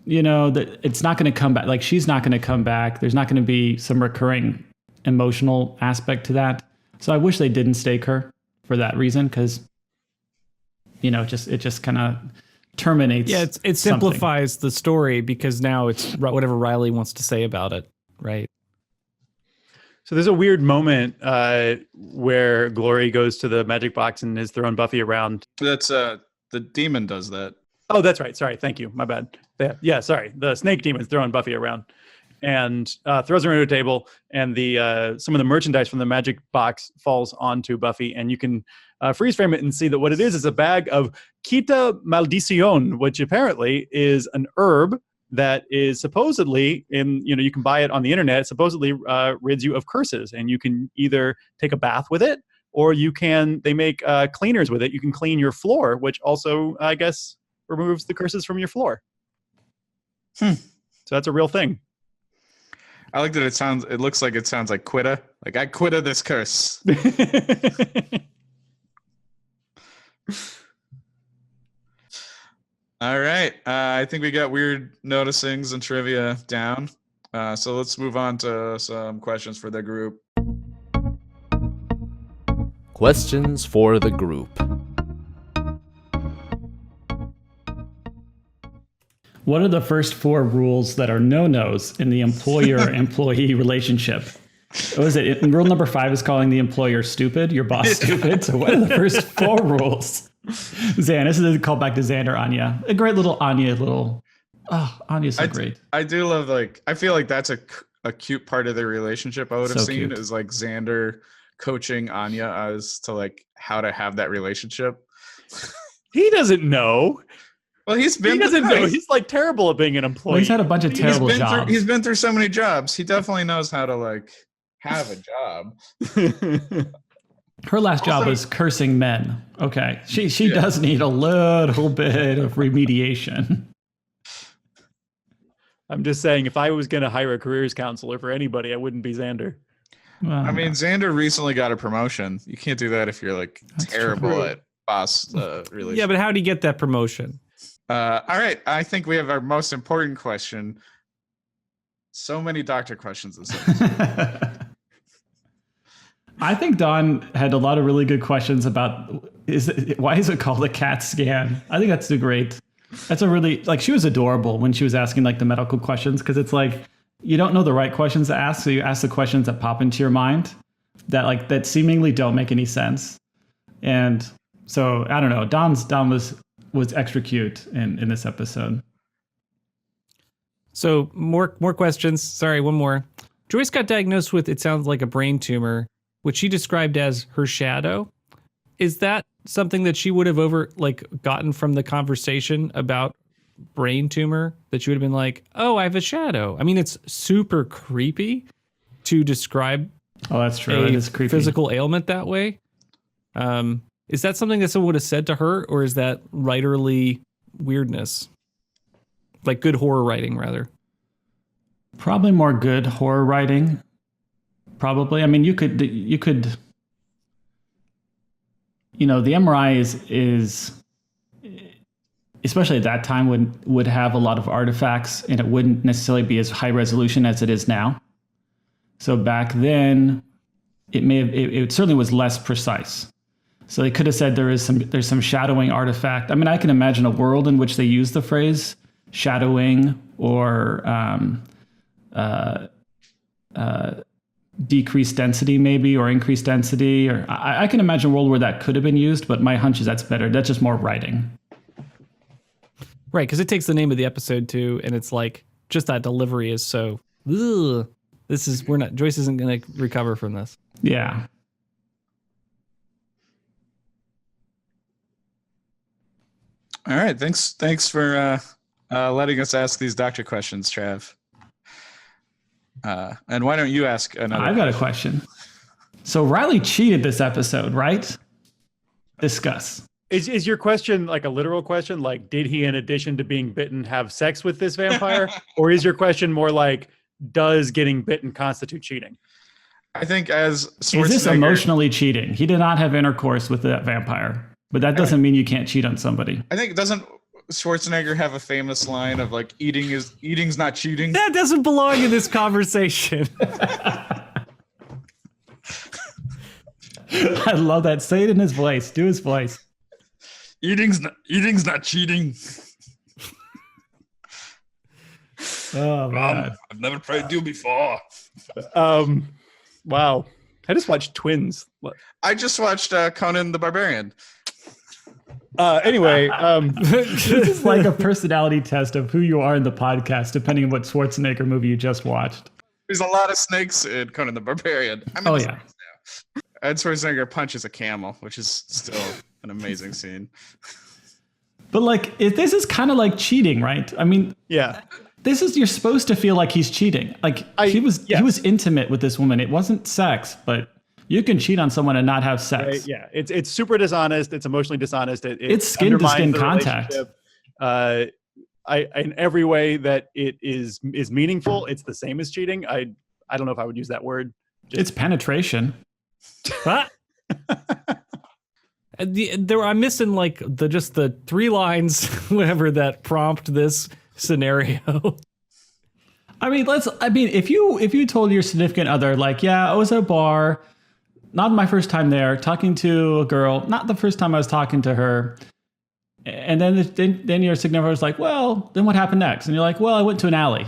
[SPEAKER 2] That it's not going to come back. Like, she's not going to come back. There's not going to be some recurring emotional aspect to that. So I wish they didn't stake her for that reason, because, it just kind of terminates.
[SPEAKER 4] Yeah, it simplifies the story, because now it's whatever Riley wants to say about it, right?
[SPEAKER 3] So there's a weird moment where Glory goes to the magic box and is throwing Buffy around.
[SPEAKER 1] That's the demon does that.
[SPEAKER 3] Oh, that's right. Sorry. Thank you. My bad. Yeah, sorry. The snake demon's throwing Buffy around and throws her into a table, and some of the merchandise from the magic box falls onto Buffy, and you can freeze frame it and see that what it is a bag of Quita Maldición, which apparently is an herb that is supposedly you can buy it on the internet. It supposedly rids you of curses, and you can either take a bath with it, or they make cleaners with it. You can clean your floor, which also, I guess, removes the curses from your floor. So that's a real thing.
[SPEAKER 1] I like that it looks like it sounds like quitta. Like, I quitta this curse. All right. I think we got weird noticings and trivia down. So let's move on to some questions for the group.
[SPEAKER 5] Questions for the group.
[SPEAKER 2] What are the first 4 rules that are no-nos in the employer-employee relationship? What is it? Rule number 5 is calling the employer stupid, your boss stupid. So what are the first 4 rules? Zan, this is a callback to Xander Anya. A great little Anya Oh, Anya's so great.
[SPEAKER 1] I do love, like, I feel like that's a cute part of their relationship I would have
[SPEAKER 2] So
[SPEAKER 1] seen
[SPEAKER 2] cute.
[SPEAKER 1] is like Xander coaching Anya as to like how to have that relationship.
[SPEAKER 3] He doesn't know.
[SPEAKER 1] Well, he
[SPEAKER 3] doesn't know. He's like terrible at being an employee.
[SPEAKER 2] Well, he's had a bunch of terrible jobs.
[SPEAKER 1] He's been through so many jobs. He definitely knows how to like have a job.
[SPEAKER 2] Her last job was cursing men. Okay. She does need a little bit of remediation.
[SPEAKER 3] I'm just saying, if I was going to hire a careers counselor for anybody, I wouldn't be Xander.
[SPEAKER 2] Well,
[SPEAKER 1] I mean, Xander recently got a promotion. You can't do that if you're like terrible
[SPEAKER 3] true.
[SPEAKER 1] at boss relations.
[SPEAKER 4] Yeah, but how do you get that promotion?
[SPEAKER 1] All right. I think we have our most important question. So many doctor questions this episode.
[SPEAKER 2] I think Dawn had a lot of really good questions about why is it called a CAT scan? I think that's that's a really, like, she was adorable when she was asking like the medical questions, because it's like you don't know the right questions to ask, so you ask the questions that pop into your mind that seemingly don't make any sense. And so I don't know, Dawn was extra cute in this episode.
[SPEAKER 4] So more questions. Sorry, one more. Joyce got diagnosed with, it sounds like, a brain tumor, which she described as her shadow. Is that something that she would have gotten from the conversation about brain tumor, that she would have been like, oh, I have a shadow? I mean, it's super creepy to describe
[SPEAKER 2] that's true. It is creepy.
[SPEAKER 4] Physical ailment that way. Is that something that someone would have said to her, or is that writerly weirdness? Like good horror writing, rather.
[SPEAKER 2] Probably more good horror writing. Probably. I mean, you could, the MRI is especially at that time would have a lot of artifacts, and it wouldn't necessarily be as high resolution as it is now. So back then, it certainly was less precise. So they could have said there's some shadowing artifact. I mean, I can imagine a world in which they use the phrase shadowing or decreased density maybe, or increased density, or I can imagine a world where that could have been used, but my hunch is that's better. That's just more writing.
[SPEAKER 4] Right, because it takes the name of the episode too, and it's like just that delivery is so, ugh, Joyce isn't going to recover from this.
[SPEAKER 2] Yeah.
[SPEAKER 1] All right, thanks for letting us ask these doctor questions, Trav. And why don't you ask another?
[SPEAKER 2] I've got a question. So Riley cheated this episode, right? Discuss.
[SPEAKER 3] Is your question like a literal question? Like, did he, in addition to being bitten, have sex with this vampire? Or is your question more like, does getting bitten constitute cheating?
[SPEAKER 1] I think as
[SPEAKER 2] Schwarzenegger, is this emotionally cheating? He did not have intercourse with that vampire, but that doesn't mean you can't cheat on somebody.
[SPEAKER 1] I think, doesn't Schwarzenegger have a famous line of like, eating's not cheating?
[SPEAKER 4] That doesn't belong in this conversation.
[SPEAKER 2] I love that. Say it in his voice. Do his voice.
[SPEAKER 1] Eating's not cheating.
[SPEAKER 2] Oh man,
[SPEAKER 1] I've never tried to do before.
[SPEAKER 3] Wow. I just watched Twins.
[SPEAKER 1] I just watched Conan the Barbarian.
[SPEAKER 3] Anyway,
[SPEAKER 2] this is like a personality test of who you are in the podcast, depending on what Schwarzenegger movie you just watched.
[SPEAKER 1] There's a lot of snakes in Conan the Barbarian.
[SPEAKER 2] Oh yeah.
[SPEAKER 1] Ed Schwarzenegger punches a camel, which is still an amazing scene.
[SPEAKER 2] But like, this is kind of like cheating, right? I mean,
[SPEAKER 3] yeah.
[SPEAKER 2] You're supposed to feel like he's cheating. Like he was intimate with this woman. It wasn't sex, but you can cheat on someone and not have sex.
[SPEAKER 3] Right? Yeah, it's super dishonest. It's emotionally dishonest.
[SPEAKER 2] It's skin to skin contact.
[SPEAKER 3] In every way that it is meaningful, it's the same as cheating. I don't know if I would use that word.
[SPEAKER 2] It's penetration.
[SPEAKER 4] I'm missing like the 3 lines, whatever, that prompt this scenario.
[SPEAKER 2] I mean, if you told your significant other, like, yeah, I was at a bar, not my first time there, talking to a girl, not the first time I was talking to her, and then your significant other's like, well, then what happened next? And you're like, well, I went to an alley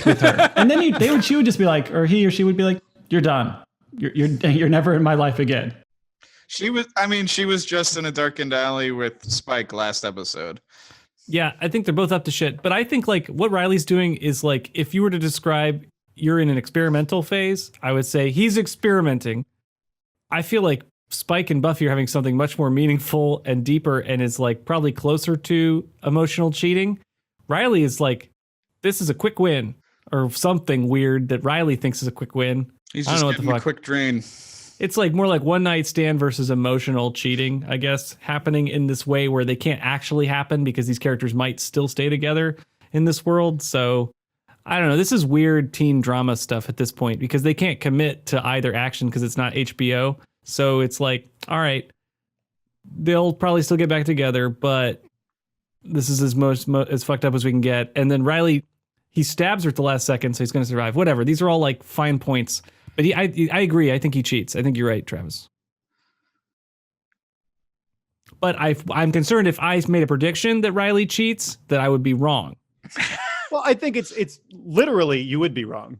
[SPEAKER 2] with her, and then she would just be like, or he or she would be like, you're done, you're never in my life again.
[SPEAKER 1] She was just in a darkened alley with Spike last episode.
[SPEAKER 4] Yeah, I think they're both up to shit. But I think like what Riley's doing is like if you were to describe you're in an experimental phase, I would say he's experimenting. I feel like Spike and Buffy are having something much more meaningful and deeper and is like probably closer to emotional cheating. Riley is like, this is a quick win or something weird that Riley thinks is a quick win.
[SPEAKER 1] He's
[SPEAKER 4] I don't
[SPEAKER 1] just
[SPEAKER 4] know what the
[SPEAKER 1] getting a
[SPEAKER 4] fuck.
[SPEAKER 1] quick drain.
[SPEAKER 4] It's like more like one night stand versus emotional cheating, I guess, happening in this way where they can't actually happen because these characters might still stay together in this world. So I don't know. This is weird teen drama stuff at this point because they can't commit to either action because it's not HBO. So it's like, all right, they'll probably still get back together, but this is as fucked up as we can get. And then Riley, he stabs her at the last second, so he's going to survive. Whatever. These are all like fine points. But I agree. I think he cheats. I think you're right, Travis. But I'm concerned if I made a prediction that Riley cheats, that I would be wrong.
[SPEAKER 3] Well, I think it's literally you would be wrong,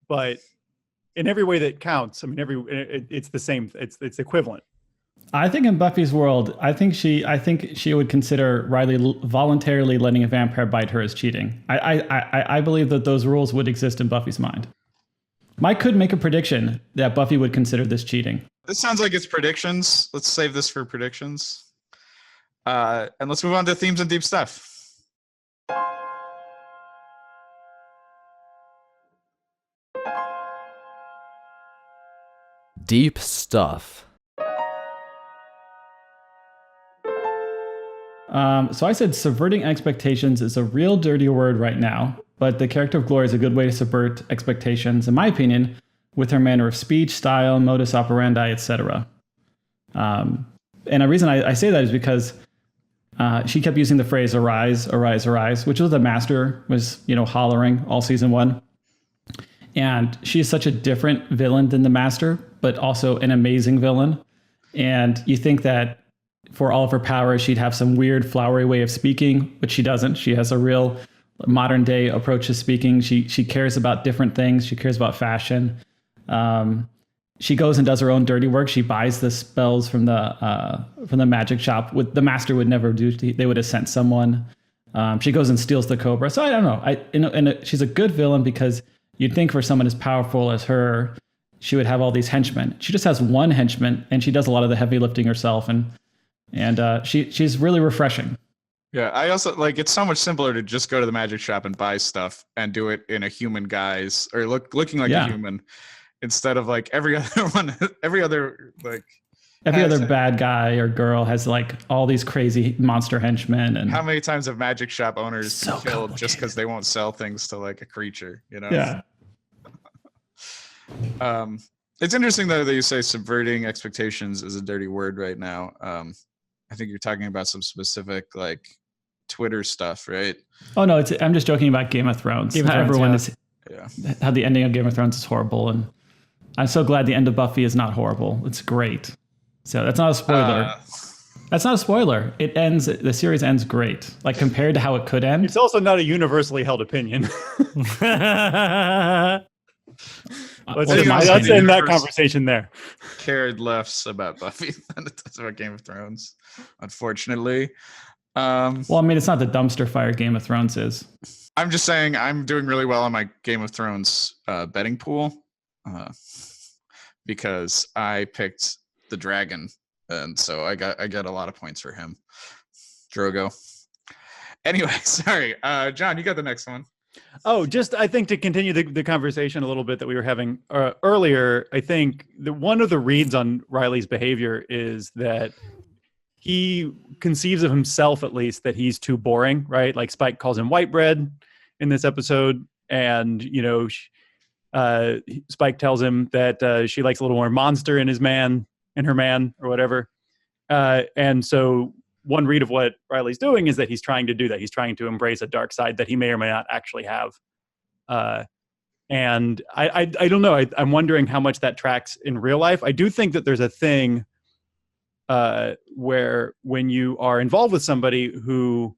[SPEAKER 3] but in every way that counts. I mean, it's the same. It's equivalent.
[SPEAKER 2] I think in Buffy's world, I think she would consider Riley voluntarily letting a vampire bite her as cheating. I believe that those rules would exist in Buffy's mind. Mike could make a prediction that Buffy would consider this cheating.
[SPEAKER 1] This sounds like it's predictions. Let's save this for predictions. And let's move on to themes and deep stuff.
[SPEAKER 5] Deep stuff.
[SPEAKER 2] So I said subverting expectations is a real dirty word right now, but the character of Gloria is a good way to subvert expectations, in my opinion, with her manner of speech, style, modus operandi, etc. And the reason I say that is because she kept using the phrase "arise, arise, arise," which was the Master was hollering all season 1. And she is such a different villain than the Master, but also an amazing villain. And you think that for all of her power, she'd have some weird flowery way of speaking, but she doesn't. She has a real modern day approach to speaking. She cares about different things. She cares about fashion. She goes and does her own dirty work. She buys the spells from the magic shop. With the Master would never do. They would have sent someone. She goes and steals the cobra. So I don't know. She's a good villain because you'd think for someone as powerful as her, she would have all these henchmen. She just has one henchman, and she does a lot of the heavy lifting herself. And she's really refreshing.
[SPEAKER 1] Yeah, I also like it's so much simpler to just go to the magic shop and buy stuff and do it in a human guise or looking like a human instead of like every other
[SPEAKER 2] bad guy or girl has like all these crazy monster henchmen. And
[SPEAKER 1] how many times have magic shop owners been killed just because they won't sell things to like a creature,
[SPEAKER 2] Yeah.
[SPEAKER 1] It's interesting though that you say subverting expectations is a dirty word right now. I think you're talking about some specific like Twitter stuff, right?
[SPEAKER 2] Oh no, I'm just joking about Game of Thrones. Everyone is how the ending of Game of Thrones is horrible, and I'm so glad the end of Buffy is not horrible. It's great. So that's not a spoiler. That's not a spoiler. It ends. The series ends great. Like compared to how it could end.
[SPEAKER 3] It's also not a universally held opinion. Let's end that conversation there.
[SPEAKER 1] Cared less about Buffy than it does about Game of Thrones, unfortunately.
[SPEAKER 2] Well, I mean, it's not the dumpster fire Game of Thrones is.
[SPEAKER 1] I'm just saying I'm doing really well on my Game of Thrones betting pool because I picked the dragon, and so I got a lot of points for him. Drogo. Anyway, sorry. John, you got the next one.
[SPEAKER 3] Oh, just I think to continue the conversation a little bit that we were having earlier, I think one of the reads on Riley's behavior is that he conceives of himself, at least, that he's too boring, right? Like Spike calls him white bread in this episode. And, Spike tells him that she likes a little more monster in her man or whatever. And so one read of what Riley's doing is that he's trying to do that. He's trying to embrace a dark side that he may or may not actually have. And I don't know. I'm wondering how much that tracks in real life. I do think that there's a thing where when you are involved with somebody whose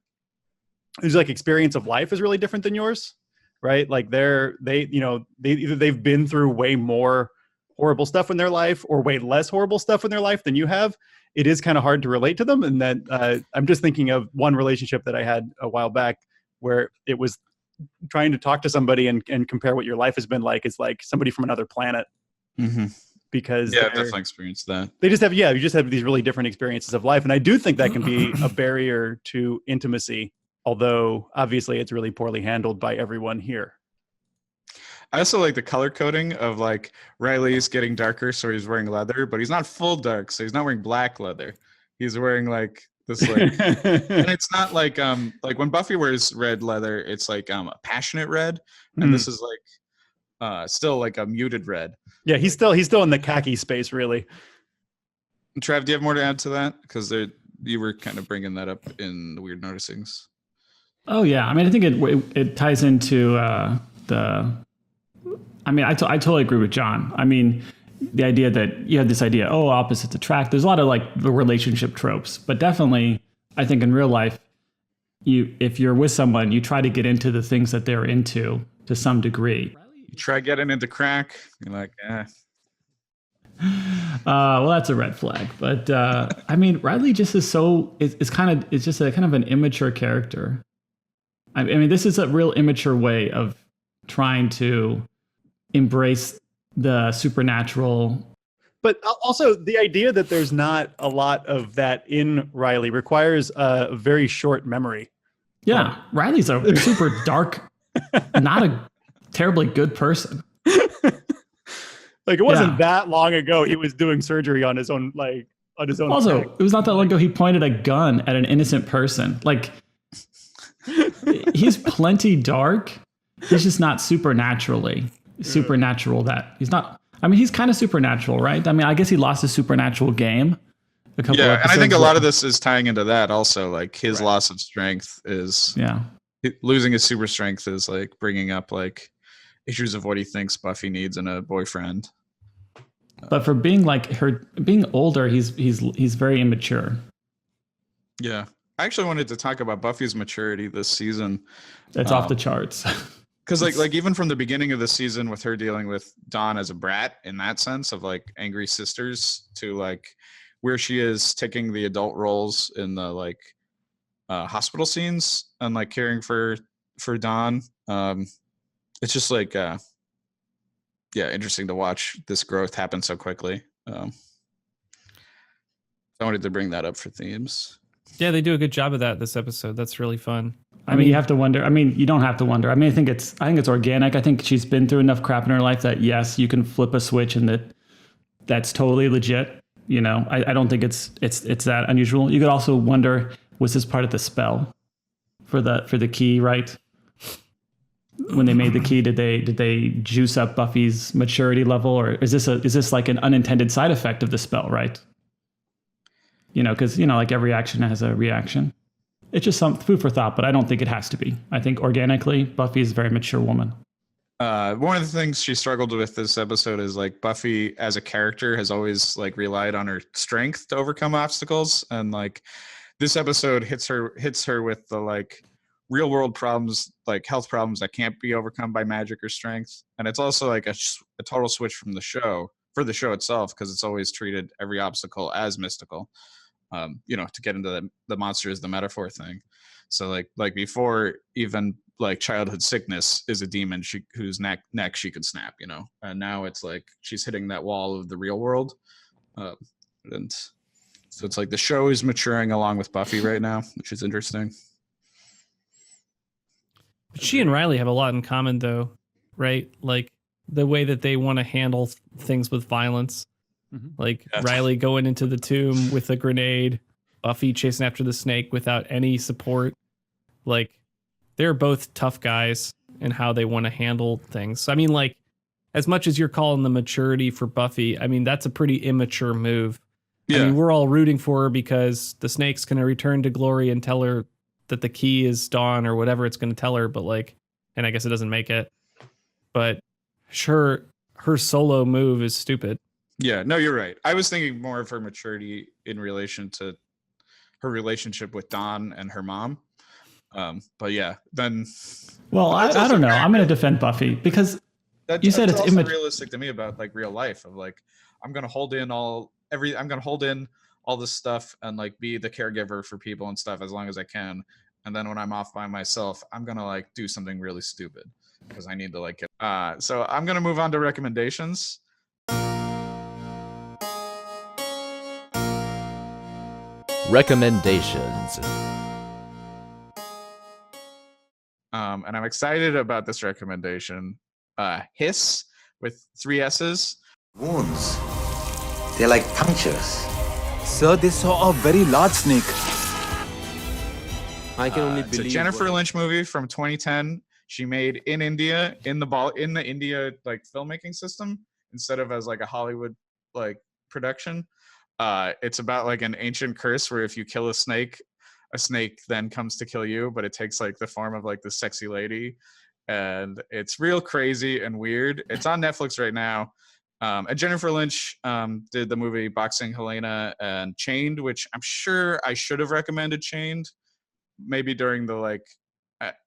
[SPEAKER 3] like experience of life is really different than yours, right? Like they've been through way more horrible stuff in their life or way less horrible stuff in their life than you have. it is kind of hard to relate to them. And that I'm just thinking of one relationship that I had a while back where it was trying to talk to somebody and compare what your life has been like. It's like somebody from another planet.
[SPEAKER 1] Mm-hmm.
[SPEAKER 3] Because
[SPEAKER 1] yeah, I've definitely experienced that.
[SPEAKER 3] They just have, you just have these really different experiences of life. And I do think that can be a barrier to intimacy, although obviously it's really poorly handled by everyone here.
[SPEAKER 1] I also like the color coding of like Riley's getting darker, so he's wearing leather, but he's not full dark, so he's not wearing black leather. He's wearing like this like and it's not like when Buffy wears red leather, it's like a passionate red, and this is like still like a muted red.
[SPEAKER 3] Yeah, he's still in the khaki space, really.
[SPEAKER 1] Trav, do you have more to add to that? Because you were kind of bringing that up in the weird noticings.
[SPEAKER 2] Oh yeah, I mean, I think it ties into the. I mean, I totally agree with John. I mean, the idea that you have this idea, opposites attract. There's a lot of like the relationship tropes, but definitely, I think in real life, if you're with someone, you try to get into the things that they're into to some degree.
[SPEAKER 1] You try getting into crack, you're like,
[SPEAKER 2] well, that's a red flag. But I mean, Riley just is it's just a kind of an immature character. I mean, this is a real immature way of trying to embrace the supernatural. But
[SPEAKER 3] also the idea that there's not a lot of that in Riley requires a very short memory.
[SPEAKER 2] Yeah, Riley's a super dark, not a terribly good person.
[SPEAKER 3] Like it wasn't that long ago he was doing surgery on his own
[SPEAKER 2] Also, it was not that long ago he pointed a gun at an innocent person. Like he's plenty dark. He's just not supernatural that he's not. I mean, he's kind of supernatural, right? I mean, I guess he lost his supernatural game a couple
[SPEAKER 1] and I think a lot
[SPEAKER 2] of
[SPEAKER 1] of this is tying into that also. Like his loss of strength is losing his super strength is like bringing up like issues of what he thinks Buffy needs in a boyfriend.
[SPEAKER 2] But for being being older, he's very immature.
[SPEAKER 1] Yeah, I actually wanted to talk about Buffy's maturity this season.
[SPEAKER 2] That's off the charts.
[SPEAKER 1] Because like even from the beginning of the season with her dealing with Dawn as a brat in that sense of like angry sisters to like where she is taking the adult roles in the like hospital scenes and like caring for Dawn. It's just like interesting to watch this growth happen so quickly. I wanted to bring that up for themes.
[SPEAKER 4] Yeah, they do a good job of that this episode. That's really fun.
[SPEAKER 2] I mean, you have to wonder. I mean, you don't have to wonder. I mean, I think it's organic. I think she's been through enough crap in her life that yes, you can flip a switch and that's totally legit. You know, I don't think it's that unusual. You could also wonder, was this part of the spell for the key, right? When they made the key, did they juice up Buffy's maturity level, or is this like an unintended side effect of the spell, right? You know, because like every action has a reaction. It's just some food for thought, but I don't think it has to be. I think organically, Buffy is a very mature woman.
[SPEAKER 1] One of the things she struggled with this episode is like Buffy as a character has always like relied on her strength to overcome obstacles, and like this episode hits her with the like real world problems, like health problems that can't be overcome by magic or strength. And it's also like a total switch from the show for the show itself, because it's always treated every obstacle as mystical. To get into the monster is the metaphor thing. So like before, even like childhood sickness is a demon whose neck she could snap, and now it's like she's hitting that wall of the real world. And so it's like the show is maturing along with Buffy right now, which is interesting.
[SPEAKER 4] But she and Riley have a lot in common though, right? Like the way that they want to handle things with violence. Like Riley going into the tomb with a grenade, Buffy chasing after the snake without any support. Like they're both tough guys in how they want to handle things. So, I mean, like as much as you're calling the maturity for Buffy, I mean, that's a pretty immature move. Yeah. I mean, we're all rooting for her because the snake's going to return to glory and tell her that the key is Dawn or whatever it's going to tell her. But like, and I guess it doesn't make it, but sure, her solo move is stupid.
[SPEAKER 1] Yeah, no, you're right. I was thinking more of her maturity in relation to her relationship with Dawn and her mom. But yeah, then.
[SPEAKER 2] Well, I don't know. I'm going to defend Buffy because you said it's
[SPEAKER 1] also realistic to me about like real life of like I'm going to hold in all all this stuff and like be the caregiver for people and stuff as long as I can. And then when I'm off by myself, I'm gonna like do something really stupid because I need to like get. So I'm gonna move on to recommendations.
[SPEAKER 5] Recommendations.
[SPEAKER 1] And I'm excited about this recommendation. Hiss with 3 S's.
[SPEAKER 7] Wounds. They're like punctures. Sir, they saw a very large snake.
[SPEAKER 5] I can only
[SPEAKER 1] It's a
[SPEAKER 5] believe
[SPEAKER 1] Jennifer Lynch movie from 2010. She made in India in the India like filmmaking system instead of as like a Hollywood like production. It's about like an ancient curse where if you kill a snake then comes to kill you, but it takes like the form of like the sexy lady, and it's real crazy and weird. It's on Netflix right now. And Jennifer Lynch did the movie Boxing Helena and Chained, which I'm sure I should have recommended Chained, maybe during the like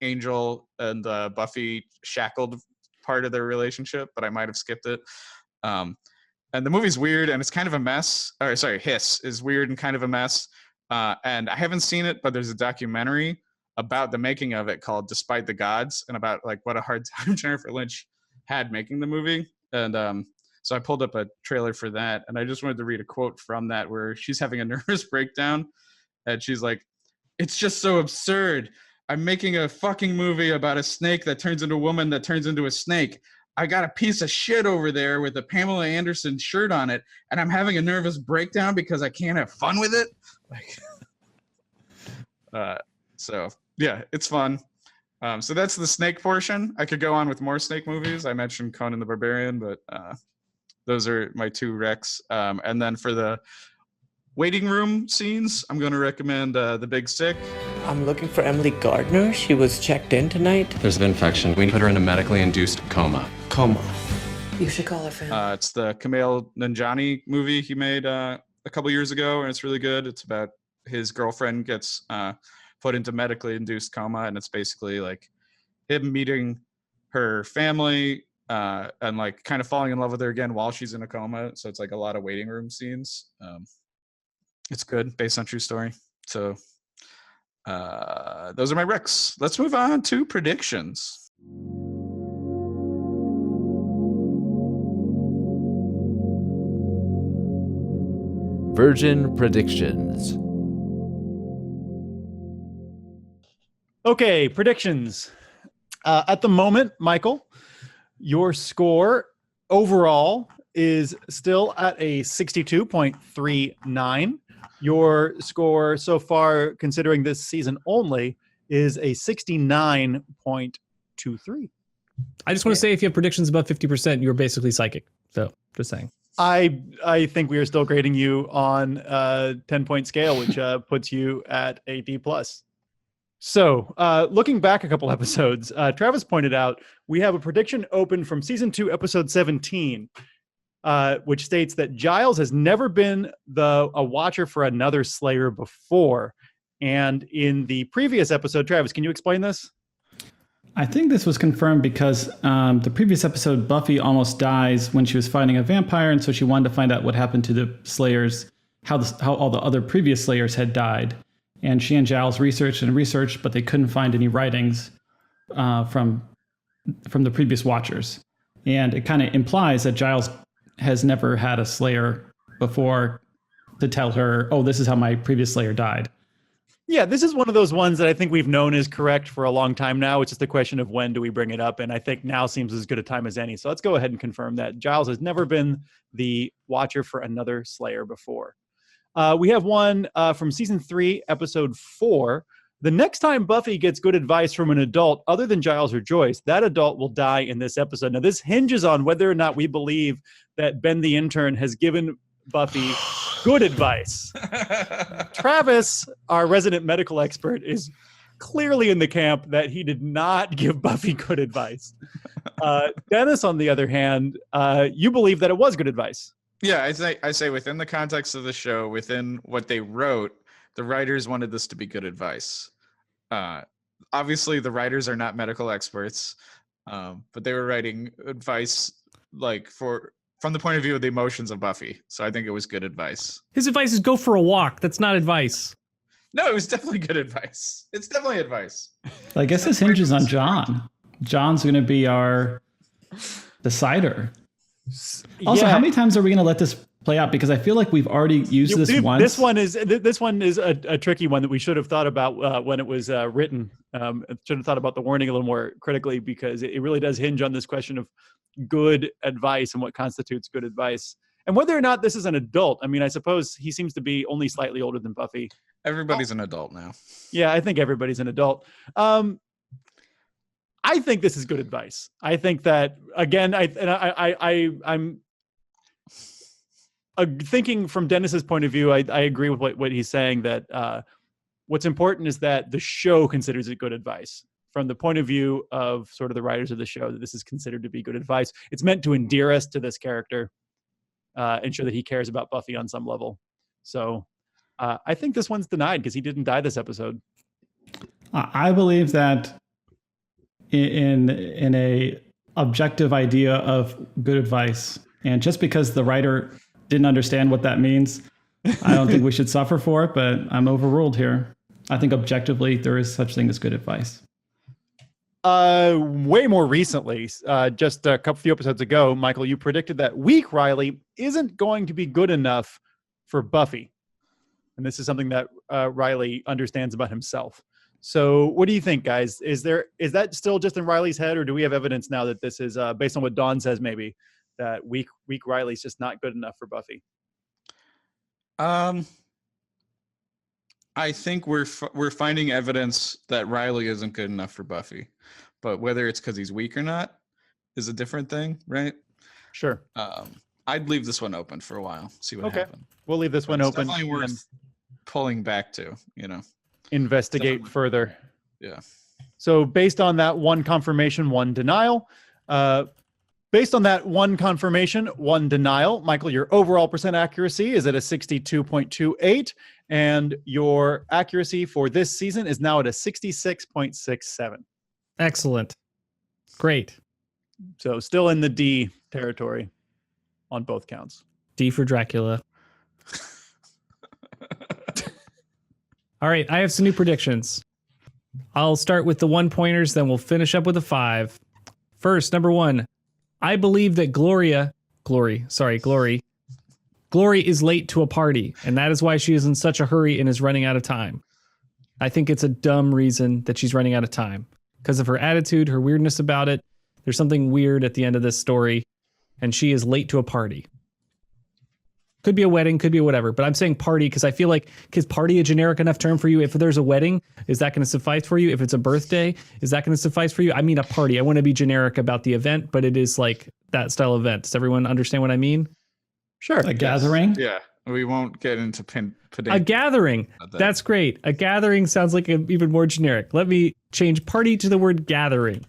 [SPEAKER 1] Angel and Buffy shackled part of their relationship, but I might have skipped it. And the movie's weird and it's kind of a mess. Or sorry, Hiss is weird and kind of a mess. And I haven't seen it, but there's a documentary about the making of it called Despite the Gods, and about like what a hard time Jennifer Lynch had making the movie. And so I pulled up a trailer for that, and I just wanted to read a quote from that where she's having a nervous breakdown, and she's like, "It's just so absurd. I'm making a fucking movie about a snake that turns into a woman that turns into a snake. I got a piece of shit over there with a Pamela Anderson shirt on it, and I'm having a nervous breakdown because I can't have fun with it." Like, so yeah, it's fun. So that's the snake portion. I could go on with more snake movies. I mentioned Conan the Barbarian, but those are my 2 recs. And then for the waiting room scenes, I'm going to recommend The Big Sick.
[SPEAKER 8] I'm looking for Emily Gardner. She was checked in tonight.
[SPEAKER 9] There's an infection. We put her in a medically induced coma.
[SPEAKER 8] Coma. You should call her friend.
[SPEAKER 1] It's the Kumail Nanjiani movie he made a couple years ago, and it's really good. It's about his girlfriend gets put into medically induced coma, and it's basically like him meeting her family and like kind of falling in love with her again while she's in a coma. So it's like a lot of waiting room scenes. It's good, based on true story. So those are my recs. Let's move on to predictions.
[SPEAKER 5] Virgin predictions.
[SPEAKER 3] Okay, predictions. At the moment, Michael, your score overall is still at a 62.39. Your score so far, considering this season only, is a 69.23.
[SPEAKER 4] I just want to say, if you have predictions above 50%, you're basically psychic. So just saying.
[SPEAKER 3] I think we are still grading you on a 10-point scale, which puts you at a D+. So looking back a couple episodes, Travis pointed out we have a prediction open from season 2, episode 17, which states that Giles has never been a watcher for another Slayer before. And in the previous episode, Travis, can you explain this?
[SPEAKER 2] I think this was confirmed because the previous episode, Buffy almost dies when she was fighting a vampire, and so she wanted to find out what happened to the Slayers, how all the other previous Slayers had died. And she and Giles researched, but they couldn't find any writings from the previous Watchers. And it kind of implies that Giles has never had a Slayer before to tell her, oh, this is how my previous Slayer died.
[SPEAKER 3] Yeah, this is one of those ones that I think we've known is correct for a long time now. It's just a question of when do we bring it up, and I think now seems as good a time as any. So let's go ahead and confirm that Giles has never been the Watcher for another Slayer before. We have one from season 3, episode 4. The next time Buffy gets good advice from an adult other than Giles or Joyce, that adult will die in this episode. Now, this hinges on whether or not we believe that Ben the intern has given Buffy good advice. Travis, our resident medical expert, is clearly in the camp that he did not give Buffy good advice. Dennis, on the other hand, you believe that it was good advice.
[SPEAKER 1] Yeah, I say within the context of the show, within what they wrote, the writers wanted this to be good advice. Obviously, the writers are not medical experts, but they were writing advice like for from the point of view of the emotions of Buffy. So I think it was good advice.
[SPEAKER 4] His advice is go for a walk. That's not advice.
[SPEAKER 1] No, it was definitely good advice. It's definitely advice.
[SPEAKER 2] I guess this hinges on John. John's going to be our decider. Also, how many times are we going to let this play out? Because I feel like we've already used this once.
[SPEAKER 3] This one is a tricky one that we should have thought about when it was written. Should have thought about the warning a little more critically, because it really does hinge on this question of good advice and what constitutes good advice, and whether or not this is an adult. I mean, I suppose he seems to be only slightly older than Buffy.
[SPEAKER 1] Everybody's an adult now.
[SPEAKER 3] Yeah, I think everybody's an adult. I think this is good advice. I think that, again, I'm thinking from Dennis's point of view. I agree with what he's saying, that what's important is that the show considers it good advice. From the point of view of sort of the writers of the show, that this is considered to be good advice. It's meant to endear us to this character, and show that he cares about Buffy on some level. So I think this one's denied because he didn't die this episode.
[SPEAKER 2] I believe that in a objective idea of good advice, and just because the writer didn't understand what that means, I don't think we should suffer for it, but I'm overruled here. I think objectively there is such thing as good advice.
[SPEAKER 3] Way more recently, just a few episodes ago, Michael, you predicted that weak Riley isn't going to be good enough for Buffy. And this is something that Riley understands about himself. So what do you think, guys? Is that still just in Riley's head, or do we have evidence now that this is based on what Dawn says, maybe, that weak Riley's just not good enough for Buffy?
[SPEAKER 1] I think we're finding evidence that Riley isn't good enough for Buffy, but whether it's because he's weak or not is a different thing, right?
[SPEAKER 3] Sure.
[SPEAKER 1] I'd leave this one open for a while, see what happens.
[SPEAKER 3] We'll leave this one open.
[SPEAKER 1] Definitely worth pulling back to,
[SPEAKER 3] investigate further.
[SPEAKER 1] Yeah.
[SPEAKER 3] So based on that one confirmation, one denial. Based on that one confirmation, one denial, Michael, your overall percent accuracy is at a 62.28, and your accuracy for this season is now at a 66.67.
[SPEAKER 4] Excellent. Great.
[SPEAKER 3] So still in the D territory on both counts.
[SPEAKER 4] D for Dracula. All right, I have some new predictions. I'll start with the 1-pointers, then we'll finish up with a 5. First, number 1. I believe that Glory is late to a party, and that is why she is in such a hurry and is running out of time. I think it's a dumb reason that she's running out of time. Because of her attitude, her weirdness about it, there's something weird at the end of this story, and she is late to a party. Could be a wedding, could be whatever, but I'm saying party because I feel like, is party a generic enough term for you? If there's a wedding, is that going to suffice for you? If it's a birthday, is that going to suffice for you? I mean a party. I want to be generic about the event, but it is like that style event. Does everyone understand what I mean?
[SPEAKER 3] Sure.
[SPEAKER 2] A gathering?
[SPEAKER 1] Yeah. We won't get into
[SPEAKER 4] a gathering. That's great. A gathering sounds like even more generic. Let me change party to the word gathering.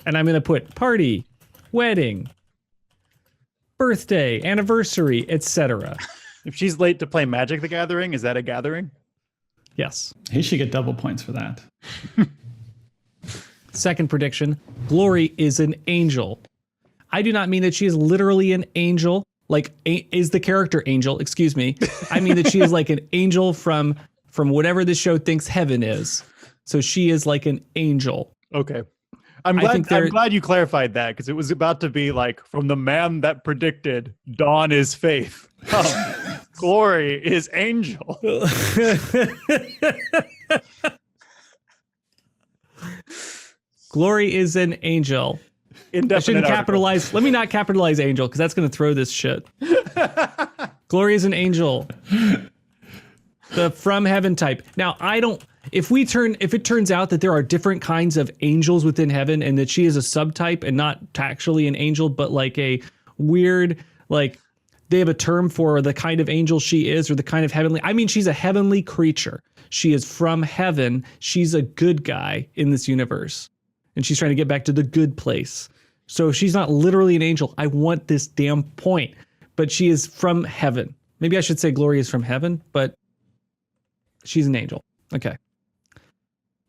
[SPEAKER 4] And I'm going to put party, wedding, birthday, anniversary, etc.
[SPEAKER 3] If she's late to play Magic the Gathering, is that a gathering?
[SPEAKER 4] Yes.
[SPEAKER 2] He should get double points for that.
[SPEAKER 4] Second prediction, Glory is an angel. I do not mean that she is literally an angel, like is the character angel, excuse me. I mean that she is like an angel from whatever this show thinks heaven is. So she is like an angel.
[SPEAKER 3] Okay. I'm glad you clarified that, because it was about to be like, from the man that predicted dawn is faith. Glory is angel.
[SPEAKER 4] Glory is an angel. I shouldn't capitalize. Let me not capitalize angel, because that's going to throw this shit. Glory is an angel. The from heaven type. Now, if it turns out that there are different kinds of angels within heaven and that she is a subtype and not actually an angel, but like a weird, like they have a term for the kind of angel she is, or the kind of heavenly, I mean, she's a heavenly creature. She is from heaven. She's a good guy in this universe, and she's trying to get back to the good place. So she's not literally an angel. I want this damn point, but she is from heaven. Maybe I should say Glory is from heaven, but she's an angel. Okay.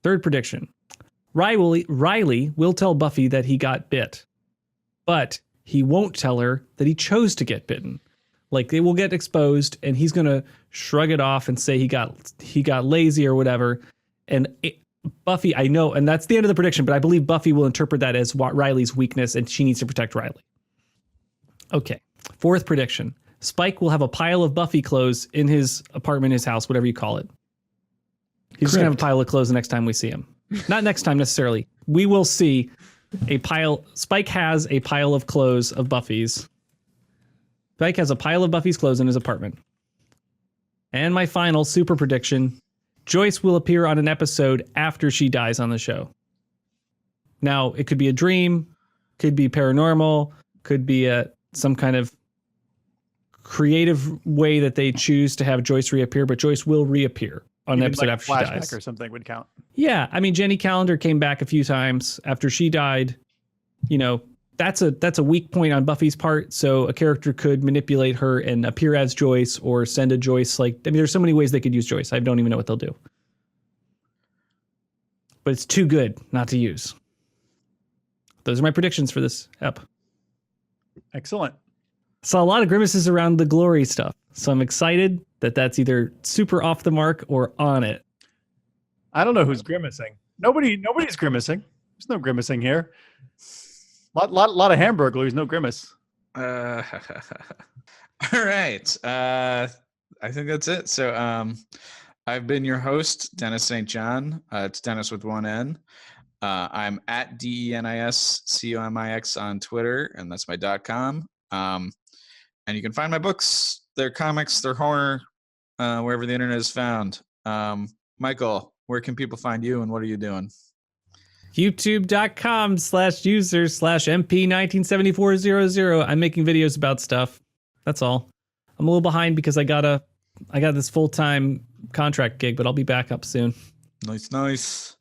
[SPEAKER 4] Third prediction. Riley will tell Buffy that he got bit, but he won't tell her that he chose to get bitten. Like, they will get exposed, and he's gonna shrug it off and say he got lazy or whatever. And Buffy, I know, and that's the end of the prediction, but I believe Buffy will interpret that as Riley's weakness, and she needs to protect Riley. Okay, fourth prediction. Spike will have a pile of Buffy clothes in his apartment, his house, whatever you call it. He's just gonna have a pile of clothes the next time we see him. Not next time necessarily. We will see a pile. Spike has a pile of clothes of Buffy's. Spike has a pile of Buffy's clothes in his apartment. And my final super prediction, Joyce will appear on an episode after she dies on the show. Now, it could be a dream, could be paranormal, could be some kind of creative way that they choose to have Joyce reappear, but Joyce will reappear on an episode after she dies.
[SPEAKER 3] Or something would count.
[SPEAKER 4] Yeah, I mean, Jenny Calendar came back a few times after she died. You know, that's a weak point on Buffy's part, so a character could manipulate her and appear as Joyce or send a Joyce. Like, I mean, there's so many ways they could use Joyce. I don't even know what they'll do. But it's too good not to use. Those are my predictions for this ep.
[SPEAKER 3] Excellent.
[SPEAKER 4] Saw a lot of grimaces around the glory stuff, so I'm excited that that's either super off the mark or on it.
[SPEAKER 3] I don't know who's grimacing. Nobody's grimacing. There's no grimacing here. Lot of Hamburglers, no grimace.
[SPEAKER 1] All right. I think that's it. So I've been your host, Dennis St. John. It's Dennis with one N. I'm at DENISCOMIX on Twitter, and that's my .com. And you can find my books. They're comics, they're horror, wherever the internet is found. Michael, where can people find you, and what are you doing?
[SPEAKER 4] youtube.com/user/MP197400. I'm making videos about stuff. That's all. I'm a little behind because I got this full-time contract gig, but I'll be back up soon.
[SPEAKER 1] Nice.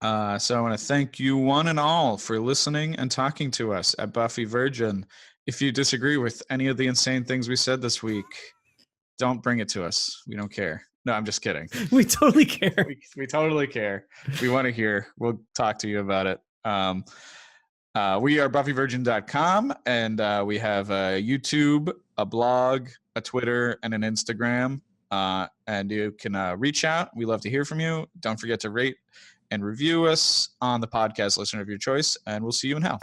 [SPEAKER 1] So I want to thank you one and all for listening and talking to us at Buffy Virgin. If you disagree with any of the insane things we said this week, don't bring it to us. We don't care. No, I'm just kidding.
[SPEAKER 4] We totally care.
[SPEAKER 1] We totally care. We want to hear. We'll talk to you about it. We are BuffyVirgin.com, and we have a YouTube, a blog, a Twitter, and an Instagram. And you can reach out. We love to hear from you. Don't forget to rate and review us on the podcast listener of your choice, and we'll see you in hell.